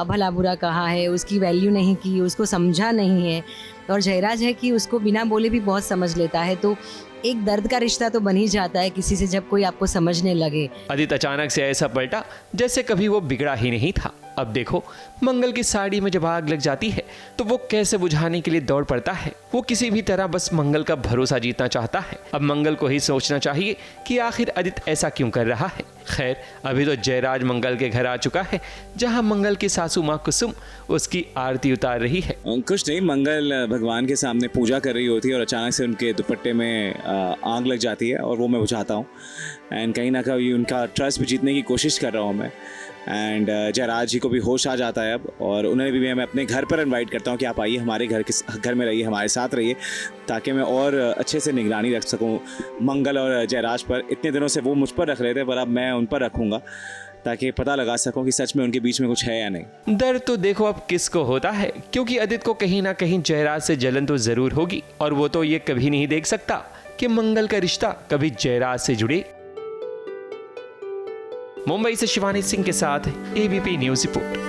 भला बुरा कहा है, उसकी वैल्यू नहीं की, उसको समझा नहीं है, और जयराज है कि उसको बिना बोले भी बहुत समझ लेता है। तो एक दर्द का रिश्ता तो बन ही जाता है किसी से जब कोई आपको समझने लगे। आदित्य अचानक से ऐसा पलटा जैसे कभी वो बिगड़ा ही नहीं था। अब देखो मंगल की साड़ी में जब आग लग जाती है तो वो कैसे बुझाने के लिए दौड़ पड़ता है। वो किसी भी तरह बस मंगल का भरोसा जीतना चाहता है। अब मंगल को ही सोचना चाहिए कि आखिर आदित्य ऐसा क्यों कर रहा है। खैर अभी तो जयराज मंगल के घर आ चुका है जहां मंगल की सासू माँ कुसुम उसकी आरती उतार रही है। कुछ नहीं, मंगल भगवान के सामने पूजा कर रही होती है और अचानक से उनके दुपट्टे में आग लग जाती है और वो मैं बुझाता हूँ। एंड कहीं ना कहीं उनका ट्रस्ट भी जीतने की कोशिश कर रहा हूँ मैं। एंड जयराज जी को भी होश आ जाता है अब, और उन्हें भी मैं अपने घर पर इनवाइट करता हूँ कि आप आइए हमारे घर में रहिए, हमारे साथ रहिए, ताकि मैं और अच्छे से निगरानी रख सकूँ मंगल और जयराज पर। इतने दिनों से वो मुझ पर रख रहे थे, पर अब मैं उन पर रखूँगा ताकि पता लगा सकूं कि सच में उनके बीच में कुछ है या नहीं। डर तो देखो अब किसको होता है, क्योंकि आदित्य को कहीं ना कहीं जयराज से जलन तो जरूर होगी, और वो तो ये कभी नहीं देख सकता कि मंगल का रिश्ता कभी जयराज से जुड़े। मुंबई से शिवानी सिंह के साथ ABP news report.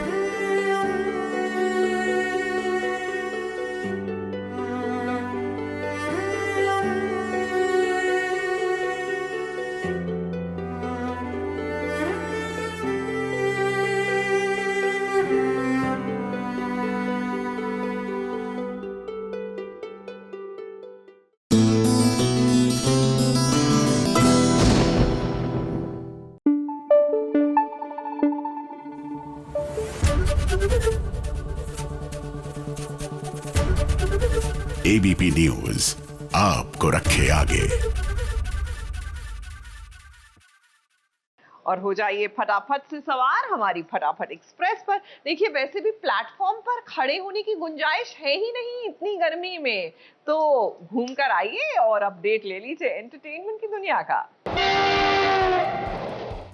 ABP news आपको रखे आगे। और हो जाइए फटाफट से सवार हमारी फटाफट एक्सप्रेस पर। देखिए वैसे भी प्लेटफॉर्म पर खड़े होने की गुंजाइश है ही नहीं इतनी गर्मी में, तो घूमकर आइए और अपडेट ले लीजिए एंटरटेनमेंट की दुनिया का।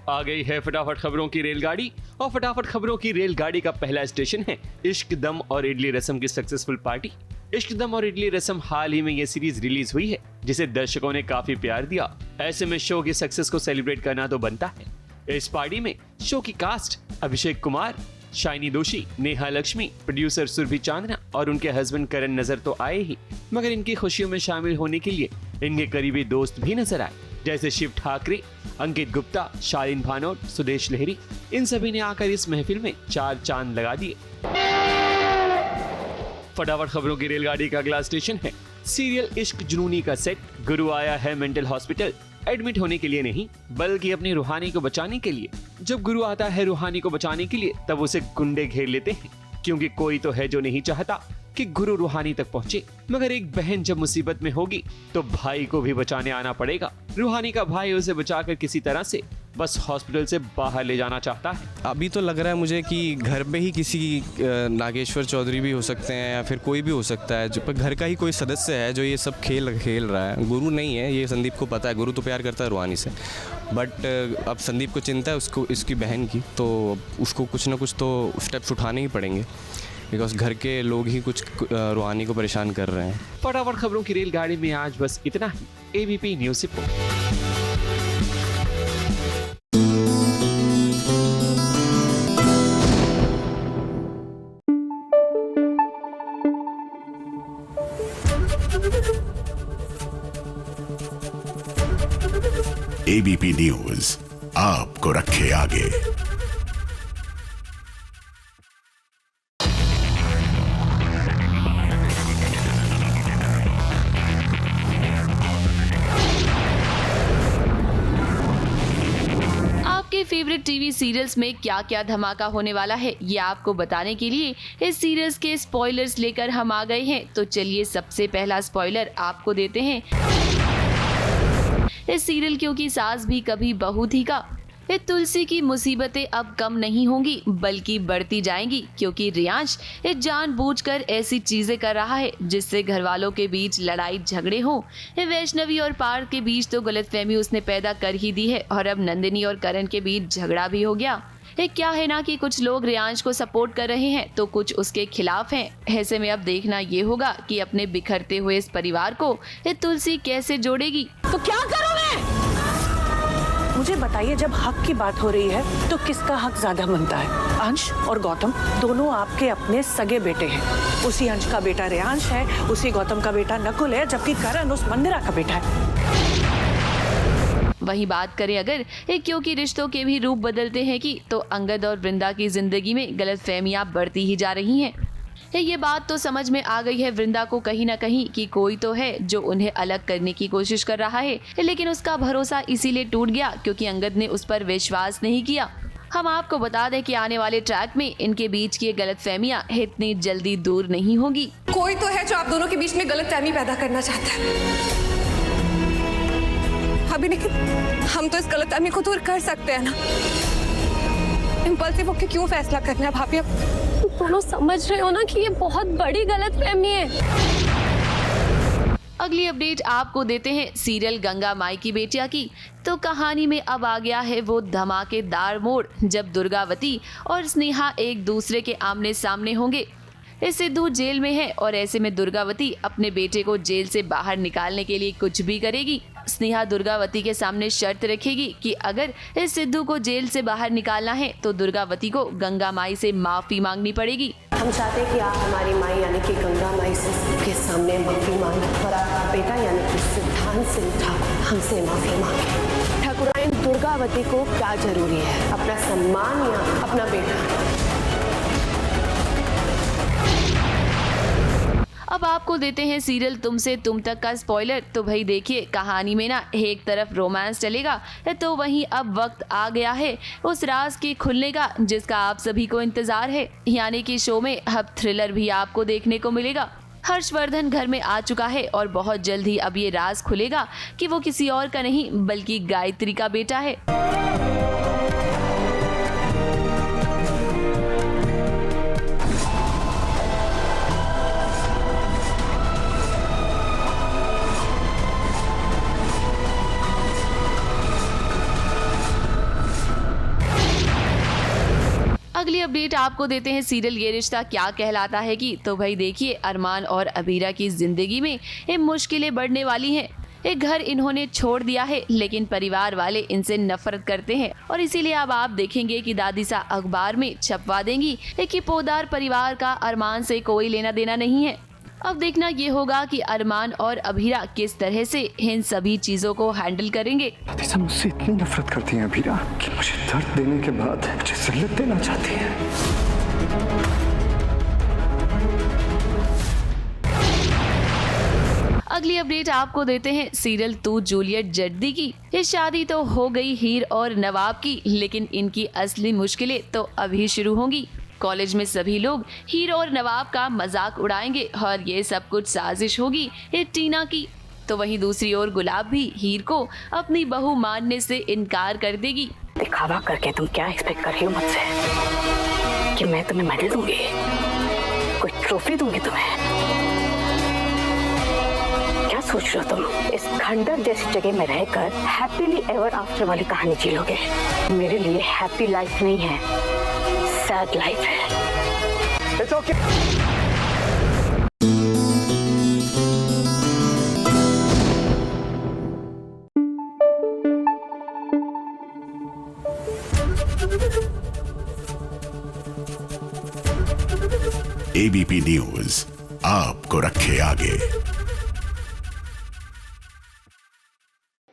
आ गई है फटाफट खबरों की रेलगाड़ी, और फटाफट खबरों की रेलगाड़ी का पहला स्टेशन है इश्क दम और इडली रसम की सक्सेसफुल पार्टी। इश्क दम और इडली रसम हाल ही में ये सीरीज रिलीज हुई है जिसे दर्शकों ने काफी प्यार दिया। ऐसे में शो की सक्सेस को सेलिब्रेट करना तो बनता है। इस पार्टी में शो की कास्ट अभिषेक कुमार, शाइनी दोषी, नेहा लक्ष्मी, प्रोड्यूसर सुरभि चांदना और उनके हस्बैंड करण नजर तो आए ही, मगर इनकी खुशियों में शामिल होने के लिए इनके करीबी दोस्त भी नजर आए, जैसे शिव ठाकरे, अंकित गुप्ता, शालीन भानोट, सुदेश लहरी। इन सभी ने आकर इस महफिल में चार चांद लगा दिए। फटाफट खबरों की रेलगाड़ी का अगला स्टेशन है सीरियल इश्क जुनूनी का सेट। गुरु आया है मेंटल हॉस्पिटल। एडमिट होने के लिए नहीं, बल्कि अपनी रूहानी को बचाने के लिए। जब गुरु आता है रूहानी को बचाने के लिए, तब उसे गुंडे घेर लेते हैं, क्योंकि कोई तो है जो नहीं चाहता कि गुरु रूहानी तक पहुंचे। मगर एक बहन जब मुसीबत में होगी तो भाई को भी बचाने आना पड़ेगा। रूहानी का भाई उसे बचाकर किसी तरह से बस हॉस्पिटल से बाहर ले जाना चाहता है। अभी तो लग रहा है मुझे कि घर पे ही किसी नागेश्वर चौधरी भी हो सकते हैं या फिर कोई भी हो सकता है, जो पर घर का ही कोई सदस्य है जो ये सब खेल रहा है। गुरु नहीं है, ये संदीप को पता है। गुरु तो प्यार करता है रूहानी से, बट अब संदीप को चिंता है उसको, इसकी बहन की, तो उसको कुछ ना कुछ तो स्टेप्स उठाने ही पड़ेंगे, बिकॉज घर के लोग ही कुछ रूहानी को परेशान कर रहे हैं। फटाफट खबरों की रेलगाड़ी में आज बस इतना ही। ABP news report. ABP news आपको रखे आगे। आपके फेवरेट टीवी सीरियल्स में क्या क्या धमाका होने वाला है, ये आपको बताने के लिए इस सीरियल्स के स्पॉयलर्स लेकर हम आ गए हैं। तो चलिए सबसे पहला स्पॉइलर आपको देते हैं। इस सीरियल क्योंकि सास भी कभी बहू थी का, ये तुलसी की मुसीबतें अब कम नहीं होंगी बल्कि बढ़ती जाएंगी, क्योंकि रियांश ये जानबूझकर ऐसी चीजें कर रहा है जिससे घर वालों के बीच लड़ाई झगड़े हों। ये वैष्णवी और पार्थ के बीच तो गलतफहमी उसने पैदा कर ही दी है, और अब नंदिनी और करण के बीच झगड़ा भी हो गया। ये क्या है ना कि कुछ लोग रियांश को सपोर्ट कर रहे हैं तो कुछ उसके खिलाफ हैं। ऐसे में अब देखना ये होगा कि अपने बिखरते हुए इस परिवार को ये तुलसी कैसे जोड़ेगी। तो क्या करोगे? मुझे बताइए, जब हक की बात हो रही है तो किसका हक ज्यादा बनता है? अंश और गौतम दोनों आपके अपने सगे बेटे हैं। उसी अंश का बेटा रियांश है, उसी गौतम का बेटा नकुल है, जबकि करण उस मंदिरा का बेटा है। वहीं बात करें अगर क्योंकि रिश्तों के भी रूप बदलते हैं कि तो अंगद और वृंदा की जिंदगी में गलतफहमियां बढ़ती ही जा रही हैं। ये बात तो समझ में आ गई है वृंदा को कहीं ना कहीं कि कोई तो है जो उन्हें अलग करने की कोशिश कर रहा है, लेकिन उसका भरोसा इसीलिए टूट गया क्योंकि अंगद ने उस पर विश्वास नहीं किया। हम आपको बता दें कि आने वाले ट्रैक में इनके बीच की गलतफहमियां इतनी जल्दी दूर नहीं होगी। कोई तो है जो आप दोनों के बीच में गलतफहमी पैदा करना चाहता है। अभी लेकिन हम तो इस गलतफहमी को दूर कर सकते हैं ना। इम्पल्सिव होकर क्यों फैसला करना है भाभी? आप दोनों समझ रहे हो ना कि ये बहुत बड़ी गलतफहमी है। अगली अपडेट आपको देते हैं सीरियल गंगा माई की बेटिया की। तो कहानी में अब आ गया है वो धमाकेदार मोड़ जब दुर्गावती और स्नेहा एक दूसरे के आमने सामने होंगे। सिद्धू जेल में है और ऐसे में दुर्गावती अपने बेटे को जेल से बाहर निकालने के लिए कुछ भी करेगी। स्नेहा दुर्गावती के सामने शर्त रखेगी कि अगर इस सिद्धू को जेल से बाहर निकालना है तो दुर्गावती को गंगा माई से माफी मांगनी पड़ेगी। हम चाहते हैं कि आप हमारी माई यानी कि गंगा माई के सामने माफी मांगे और आपका बेटा यानी कि सिद्धांत सिंह ठाकुर हमसे माफी मांगे। ठाकुराइन दुर्गावती को क्या जरूरी है, अपना सम्मान या अपना बेटा? अब आपको देते हैं सीरियल तुमसे तुम तक का स्पॉइलर। तो भाई देखिए, कहानी में ना एक तरफ रोमांस चलेगा तो वहीं अब वक्त आ गया है उस राज के खुलने का जिसका आप सभी को इंतजार है, यानी कि शो में अब थ्रिलर भी आपको देखने को मिलेगा। हर्षवर्धन घर में आ चुका है और बहुत जल्द ही अब ये राज खुलेगा कि वो किसी और का नहीं बल्कि गायत्री का बेटा है। अगली अपडेट आपको देते हैं सीरियल ये रिश्ता क्या कहलाता है की। तो भाई देखिए, अरमान और अबीरा की जिंदगी में ये मुश्किलें बढ़ने वाली हैं। एक घर इन्होंने छोड़ दिया है लेकिन परिवार वाले इनसे नफरत करते हैं और इसीलिए अब आप देखेंगे कि दादीसा अखबार में छपवा देंगी कि पोदार परिवार का अरमान से कोई लेना देना नहीं है। अब देखना ये होगा कि अरमान और अबीरा किस तरह से इन सभी चीजों को हैंडल करेंगे। दादीसा मुझसे इतनी नफरत करती हैं अबीरा कि मुझे दर्द देने के बाद मुझे जिल्लत देना चाहती है। अगली अपडेट आपको देते हैं सीरियल तू जूलियट जड्डी की। ये शादी तो हो गई हीर और नवाब की, लेकिन इनकी असली मुश्किलें तो अभी शुरू होंगी। कॉलेज में सभी लोग हीर और नवाब का मजाक उड़ाएंगे और ये सब कुछ साजिश होगी ये टीना की। तो वहीं दूसरी ओर गुलाब भी हीर को अपनी बहू मानने से इनकार कर देगी। दिखावा करके तुम क्या एक्सपेक्ट कर रही हो मुझसे कि मैं तुम्हें मेडल दूंगी, कोई ट्रॉफी दूंगी तुम्हें? क्या सोच रहे हो तुम? इस खंडर जैसी जगह में रहकर हैप्पीली एवर आफ्टर वाली कहानी जी लोगे? मेरे लिए हैप्पी लाइफ नहीं है, सैड लाइफ है। It's okay. एबीपी न्यूज आपको रखे आगे।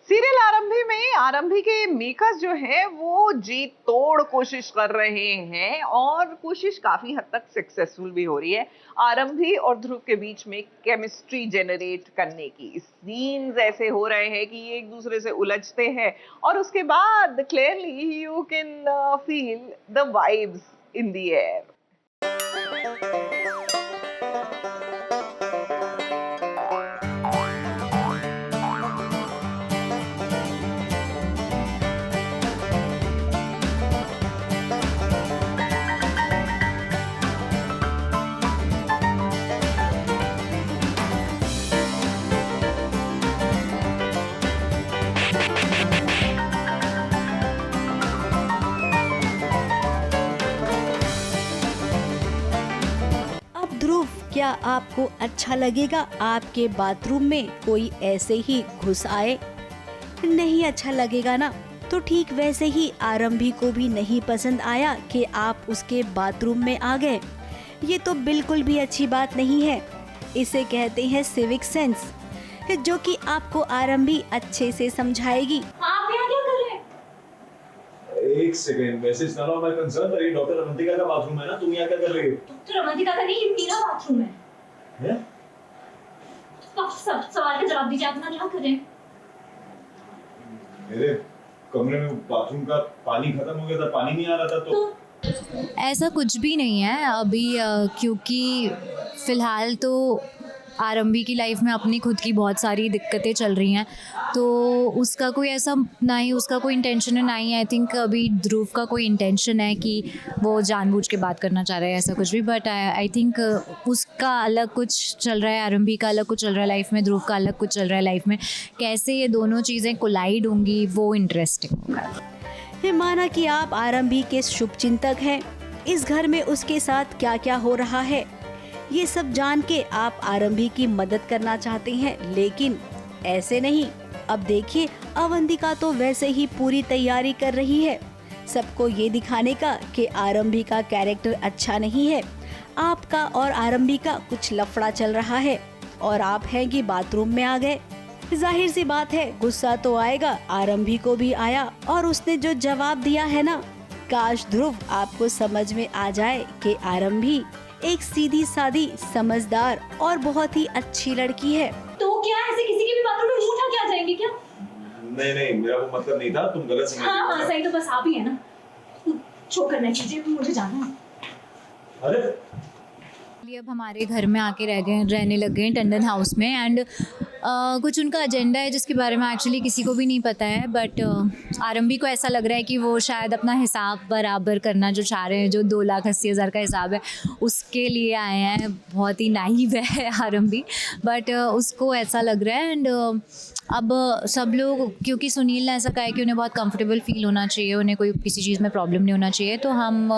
सीरियल आरंभी में आरंभी के मेकर्स जो है वो जी तोड़ कोशिश कर रहे हैं और कोशिश काफी हद तक सक्सेसफुल भी हो रही है आरंभी और ध्रुव के बीच में केमिस्ट्री जनरेट करने की। सीन्स ऐसे हो रहे हैं कि ये एक दूसरे से उलझते हैं और उसके बाद clearly you can feel the vibes in the air. क्या आपको अच्छा लगेगा आपके बाथरूम में कोई ऐसे ही घुस आए? नहीं अच्छा लगेगा ना। तो ठीक वैसे ही आरंभी को भी नहीं पसंद आया कि आप उसके बाथरूम में आ गए। ये तो बिल्कुल भी अच्छी बात नहीं है। इसे कहते हैं सिविक सेंस, जो कि आपको आरंभी अच्छे से समझाएगी। आप यहाँ क्या कर रहे हैं? एक second, message not of my concern, पर ये डॉक्टर अवंतिका का बाथरूम है ना, तुम यहाँ क्या कर रही हो? डॉक्टर अवंतिका का नहीं, ये मेरा बाथरूम है। हैं? तो सब सवाल का जवाब दीजिए, आप ना क्या कर रहे हैं? मेरे कमरे में बाथरूम का पानी खत्म हो गया था, पानी नहीं आ रहा था तो ऐसा कुछ भी नहीं है अभी, क्योंकि फ़िलहाल तो आरंभी की लाइफ में अपनी खुद की बहुत सारी दिक्कतें चल रही हैं, तो उसका कोई ऐसा ना ही उसका कोई इंटेंशन है, ना ही आई थिंक अभी ध्रुव का कोई इंटेंशन है कि वो जानबूझ के बात करना चाह रहा है ऐसा कुछ भी। बट आई थिंक उसका अलग कुछ चल रहा है, आरंभी का अलग कुछ चल रहा है लाइफ में, ध्रुव का अलग कुछ चल रहा है लाइफ में। कैसे ये दोनों चीज़ें कोलाइड होंगी वो इंटरेस्टिंग होगा। माना कि आप आरंभी के शुभचिंतक हैं, इस घर में उसके साथ क्या क्या हो रहा है ये सब जान के आप आरंभी की मदद करना चाहते हैं, लेकिन ऐसे नहीं। अब देखिए अवंतिका तो वैसे ही पूरी तैयारी कर रही है सबको ये दिखाने का कि आरंभी का कैरेक्टर अच्छा नहीं है, आपका और आरंभी का कुछ लफड़ा चल रहा है और आप हैं कि बाथरूम में आ गए। जाहिर सी बात है गुस्सा तो आएगा, आरंभी को भी आया और उसने जो जवाब दिया है ना, काश ध्रुव आपको समझ में आ जाए कि आरंभी एक सीधी सादी समझदार और बहुत ही अच्छी लड़की है। तो क्या ऐसे किसी की भी बातों में झूठा क्या जाएंगे क्या? नहीं नहीं, मेरा वो मतलब नहीं था, तुम गलत समझ रही हो। हाँ सही, तो बस आप ही है ना, शो करना कीजिए, मुझे जाना है। अरे अब हमारे घर में आके रहने लग गए टंडन हाउस में, एंड कुछ उनका एजेंडा है जिसके बारे में एक्चुअली किसी को भी नहीं पता है। बट आरंभी को ऐसा लग रहा है कि वो शायद अपना हिसाब बराबर करना जो चाह रहे हैं, जो 2,80,000 का हिसाब है उसके लिए आए हैं। बहुत ही नाइव है आरंभी, बट उसको ऐसा लग रहा है। एंड अब सब लोग, क्योंकि सुनील ने ऐसा कहा है कि उन्हें बहुत कंफर्टेबल फील होना चाहिए, उन्हें कोई किसी चीज़ में प्रॉब्लम नहीं होना चाहिए, तो हम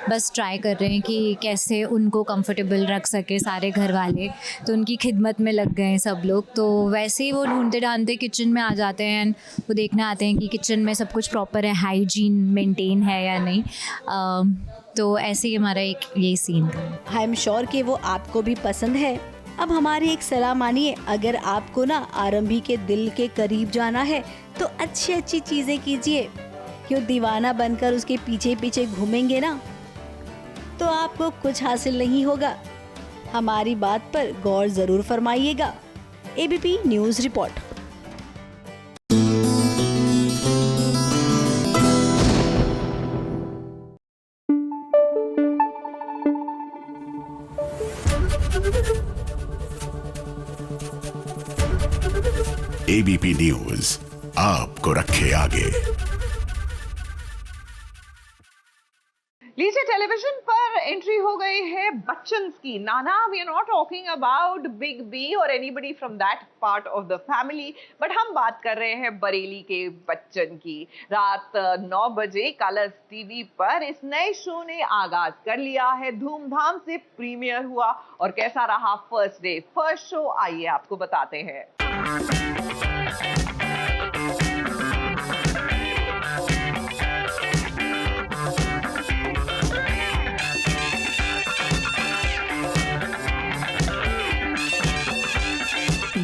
बस ट्राई कर रहे हैं कि कैसे उनको कंफर्टेबल रख सके सारे घर वाले। तो उनकी खिदमत में लग गए हैं सब लोग। तो वैसे ही वो ढूंढते ढांढते किचन में आ जाते हैं, वो देखने आते हैं कि किचन में सब कुछ प्रॉपर है, हाइजीन मेंटेन है या नहीं। तो ऐसे ही हमारा एक ये सीन था। आई एम श्योर कि वो आपको भी पसंद है। अब हमारी एक सलाह मानिए, अगर आपको ना आरंभी के दिल के करीब जाना है तो अच्छी अच्छी चीज़ें कीजिए। क्यों दीवाना बनकर उसके पीछे पीछे घूमेंगे ना तो आपको कुछ हासिल नहीं होगा। हमारी बात पर गौर ज़रूर फरमाइएगा। ABP news report. ABP news आपको रखे आगे। लीजिए, टेलीविजन पर एंट्री हो गई है बच्चन की। नाना, we are not talking about Big B और anybody from that part of the family, but हम बात कर रहे हैं बरेली के बच्चन की। रात 9 बजे कलर्स टीवी पर इस नए शो ने आगाज कर लिया है। धूमधाम से प्रीमियर हुआ और कैसा रहा फर्स्ट डे, फर्स्ट शो, आइए आपको बताते हैं।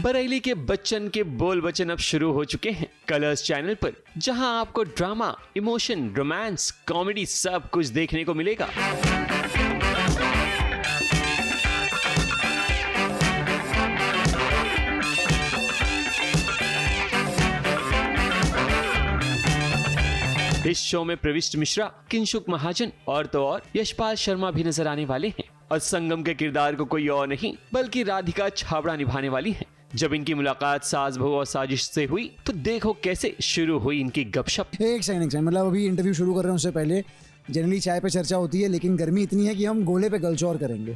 बरेली के बच्चन के बोल बचन अब शुरू हो चुके हैं कलर्स चैनल पर, जहां आपको ड्रामा, इमोशन, रोमांस, कॉमेडी सब कुछ देखने को मिलेगा। इस शो में प्रविष्ट मिश्रा, किंशुक महाजन और तो और यशपाल शर्मा भी नजर आने वाले हैं और संगम के किरदार को कोई और नहीं बल्कि राधिका छाबड़ा निभाने वाली हैं। जब इनकी मुलाकात सास बहू और साजिश से हुई तो देखो कैसे शुरू हुई इनकी गपशप। एक सेकंड, मतलब अभी इंटरव्यू शुरू कर रहे हैं उससे पहले जनरली चाय पे चर्चा होती है, लेकिन गर्मी इतनी है कि हम गोले पे गलचौर करेंगे।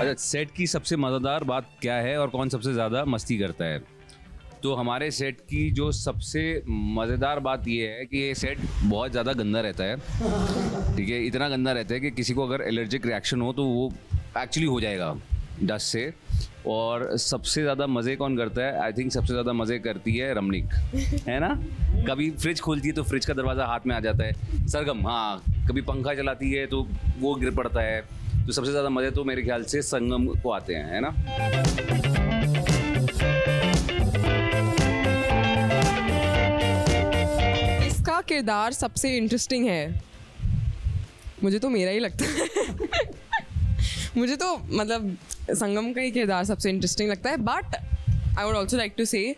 अच्छा, सेट की सबसे मज़ेदार बात क्या है और कौन सबसे ज़्यादा मस्ती करता है? तो हमारे सेट की जो सबसे मज़ेदार बात ये है कि ये सेट बहुत ज़्यादा गंदा रहता है। ठीक है, इतना गंदा रहता है कि किसी को अगर एलर्जिक रिएक्शन हो तो वो एक्चुअली हो जाएगा डस्ट से। और सबसे ज़्यादा मज़े कौन करता है? आई थिंक सबसे ज़्यादा मज़े करती है रमनिक, है ना। कभी फ्रिज खोलती है तो फ्रिज का दरवाज़ा हाथ में आ जाता है। सरगम, हाँ, कभी पंखा चलाती है तो वो गिर पड़ता है। तो सबसे ज़्यादा मज़े तो मेरे ख्याल से संगम को आते हैं, है ना। इसका किरदार सबसे इंटरेस्टिंग है, मुझे तो मेरा ही लगता है। मुझे तो मतलब संगम का ही किरदार सबसे इंटरेस्टिंग लगता है, but I would also like to say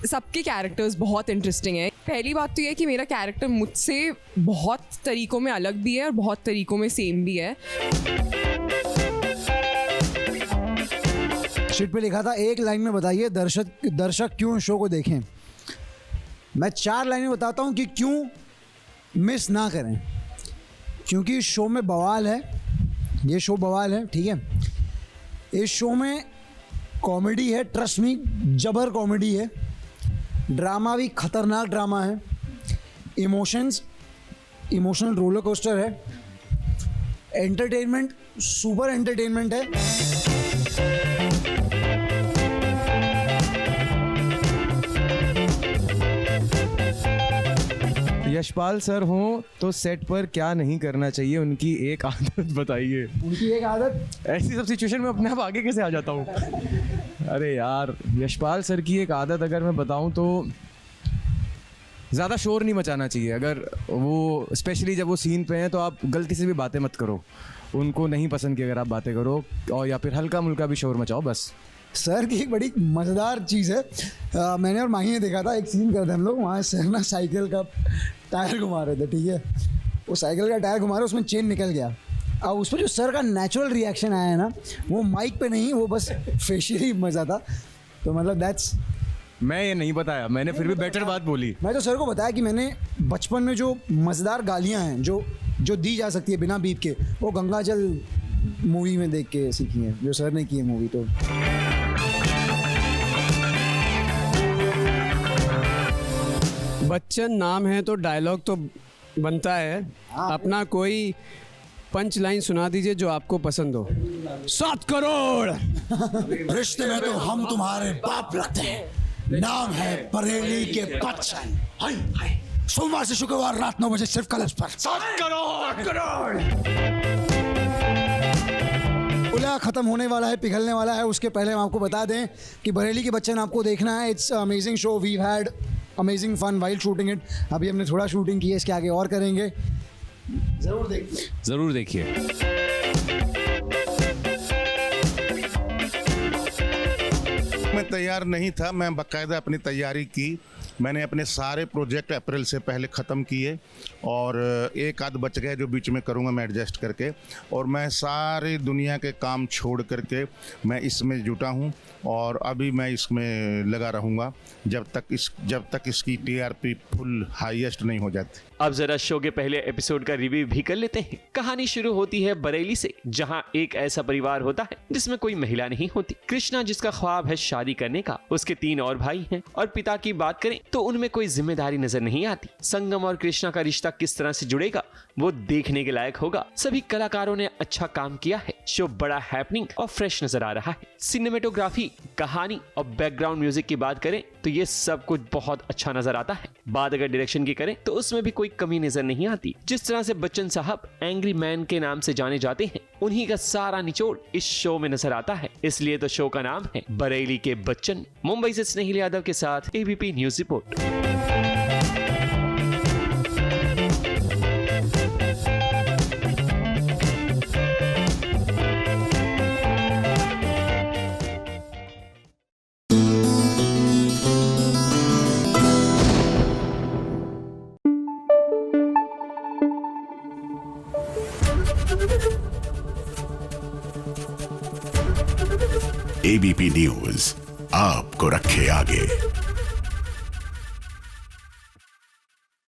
सबके कैरेक्टर्स बहुत इंटरेस्टिंग है। पहली बात तो ये है कि मेरा कैरेक्टर मुझसे बहुत तरीकों में अलग भी है और बहुत तरीकों में सेम भी है। शीट पे लिखा था एक लाइन में बताइए दर्शक क्यों शो को देखें। मैं 4 लाइनें बताता हूँ कि क्यों मिस ना करें, क्योंकि शो में बवाल है, ये शो बवाल है, ठीक है। इस शो में कॉमेडी है, ट्रस्ट मी, जबर कॉमेडी है। ड्रामा भी खतरनाक ड्रामा है। इमोशनल रोलर कोस्टर है। एंटरटेनमेंट, सुपर एंटरटेनमेंट है। यशपाल सर हों तो सेट पर क्या नहीं करना चाहिए, उनकी एक आदत बताइए। उनकी एक आदत, ऐसी सब सिचुएशन में अपने आप आगे कैसे आ जाता हूँ। अरे यार, यशपाल सर की एक आदत अगर मैं बताऊँ तो ज़्यादा शोर नहीं मचाना चाहिए। अगर वो स्पेशली जब वो सीन पे हैं तो आप गलती से भी बातें मत करो, उनको नहीं पसंद की अगर आप बातें करो, और या फिर हल्का मुल्का भी शोर मचाओ बस। सर की एक बड़ी मज़ेदार चीज़ है, मैंने और माही ने देखा था, एक सीन करते हम लोग, वहाँ सर ना साइकिल का टायर घुमा रहे थे, ठीक है। वो साइकिल का टायर घुमा रहे, उसमें चेन निकल गया। अब उस पर जो सर का नेचुरल रिएक्शन आया है ना, वो माइक पे नहीं, वो बस फेशियली मज़ा था। तो मतलब दैट्स, मैं ये नहीं बताया, मैंने फिर भी बेटर बात बोली। मैं तो सर को बताया कि मैंने बचपन में जो मज़ेदार गालियाँ हैं जो दी जा सकती है बिना बीप के, वो गंगाजल मूवी में देख के सीखी हैं, जो सर ने की है मूवी। तो बच्चन नाम है तो डायलॉग तो बनता है। अपना कोई पंच लाइन सुना दीजिए जो आपको पसंद हो। 7 करोड़ रिश्ते में तो हम तुम्हारे बाप लगते हैं, नाम है बरेली के बच्चन। सोमवार से शुक्रवार रात 9 बजे सिर्फ कलर्स पर। 7 करोड़। उला खत्म होने वाला है, पिघलने वाला है। उसके पहले हम आपको बता दें कि बरेली के बच्चन आपको देखना है। It's amazing show, we had amazing fun while shooting it. अभी हमने थोड़ा शूटिंग की है, इसके आगे और करेंगे। ज़रूर देखिए। मैं तैयार नहीं था, मैं बाकायदा अपनी तैयारी की। मैंने अपने सारे प्रोजेक्ट अप्रैल से पहले ख़त्म किए और एक आध बच गए जो बीच में करूँगा मैं एडजस्ट करके, और मैं सारी दुनिया के काम छोड़ करके मैं इसमें जुटा हूँ और अभी मैं इसमें लगा रहूँगा जब तक इसकी टीआरपी फुल हाईएस्ट नहीं हो जाती। अब जरा शो के पहले एपिसोड का रिव्यू भी कर लेते हैं। कहानी शुरू होती है बरेली से, जहां एक ऐसा परिवार होता है जिसमें कोई महिला नहीं होती। कृष्णा जिसका ख्वाब है शादी करने का, उसके 3 और भाई हैं और पिता की बात करें तो उनमें कोई जिम्मेदारी नजर नहीं आती। संगम और कृष्णा का रिश्ता किस तरह से जुड़ेगा वो देखने के लायक होगा। सभी कलाकारों ने अच्छा काम किया है। शो बड़ा हैपनिंग और फ्रेश नजर आ रहा है। सिनेमेटोग्राफी, कहानी और बैकग्राउंड म्यूजिक की बात करें तो ये सब कुछ बहुत अच्छा नजर आता है। बात अगर डायरेक्शन की करें तो उसमें भी कोई कमी नजर नहीं आती। जिस तरह से बच्चन साहब एंग्री मैन के नाम से जाने जाते हैं, उन्हीं का सारा निचोड़ इस शो में नजर आता है। इसलिए तो शो का नाम है बरेली के बच्चन। मुंबई से स्नेहिल यादव के साथ ABP news report. ABP news आपको रखे आगे।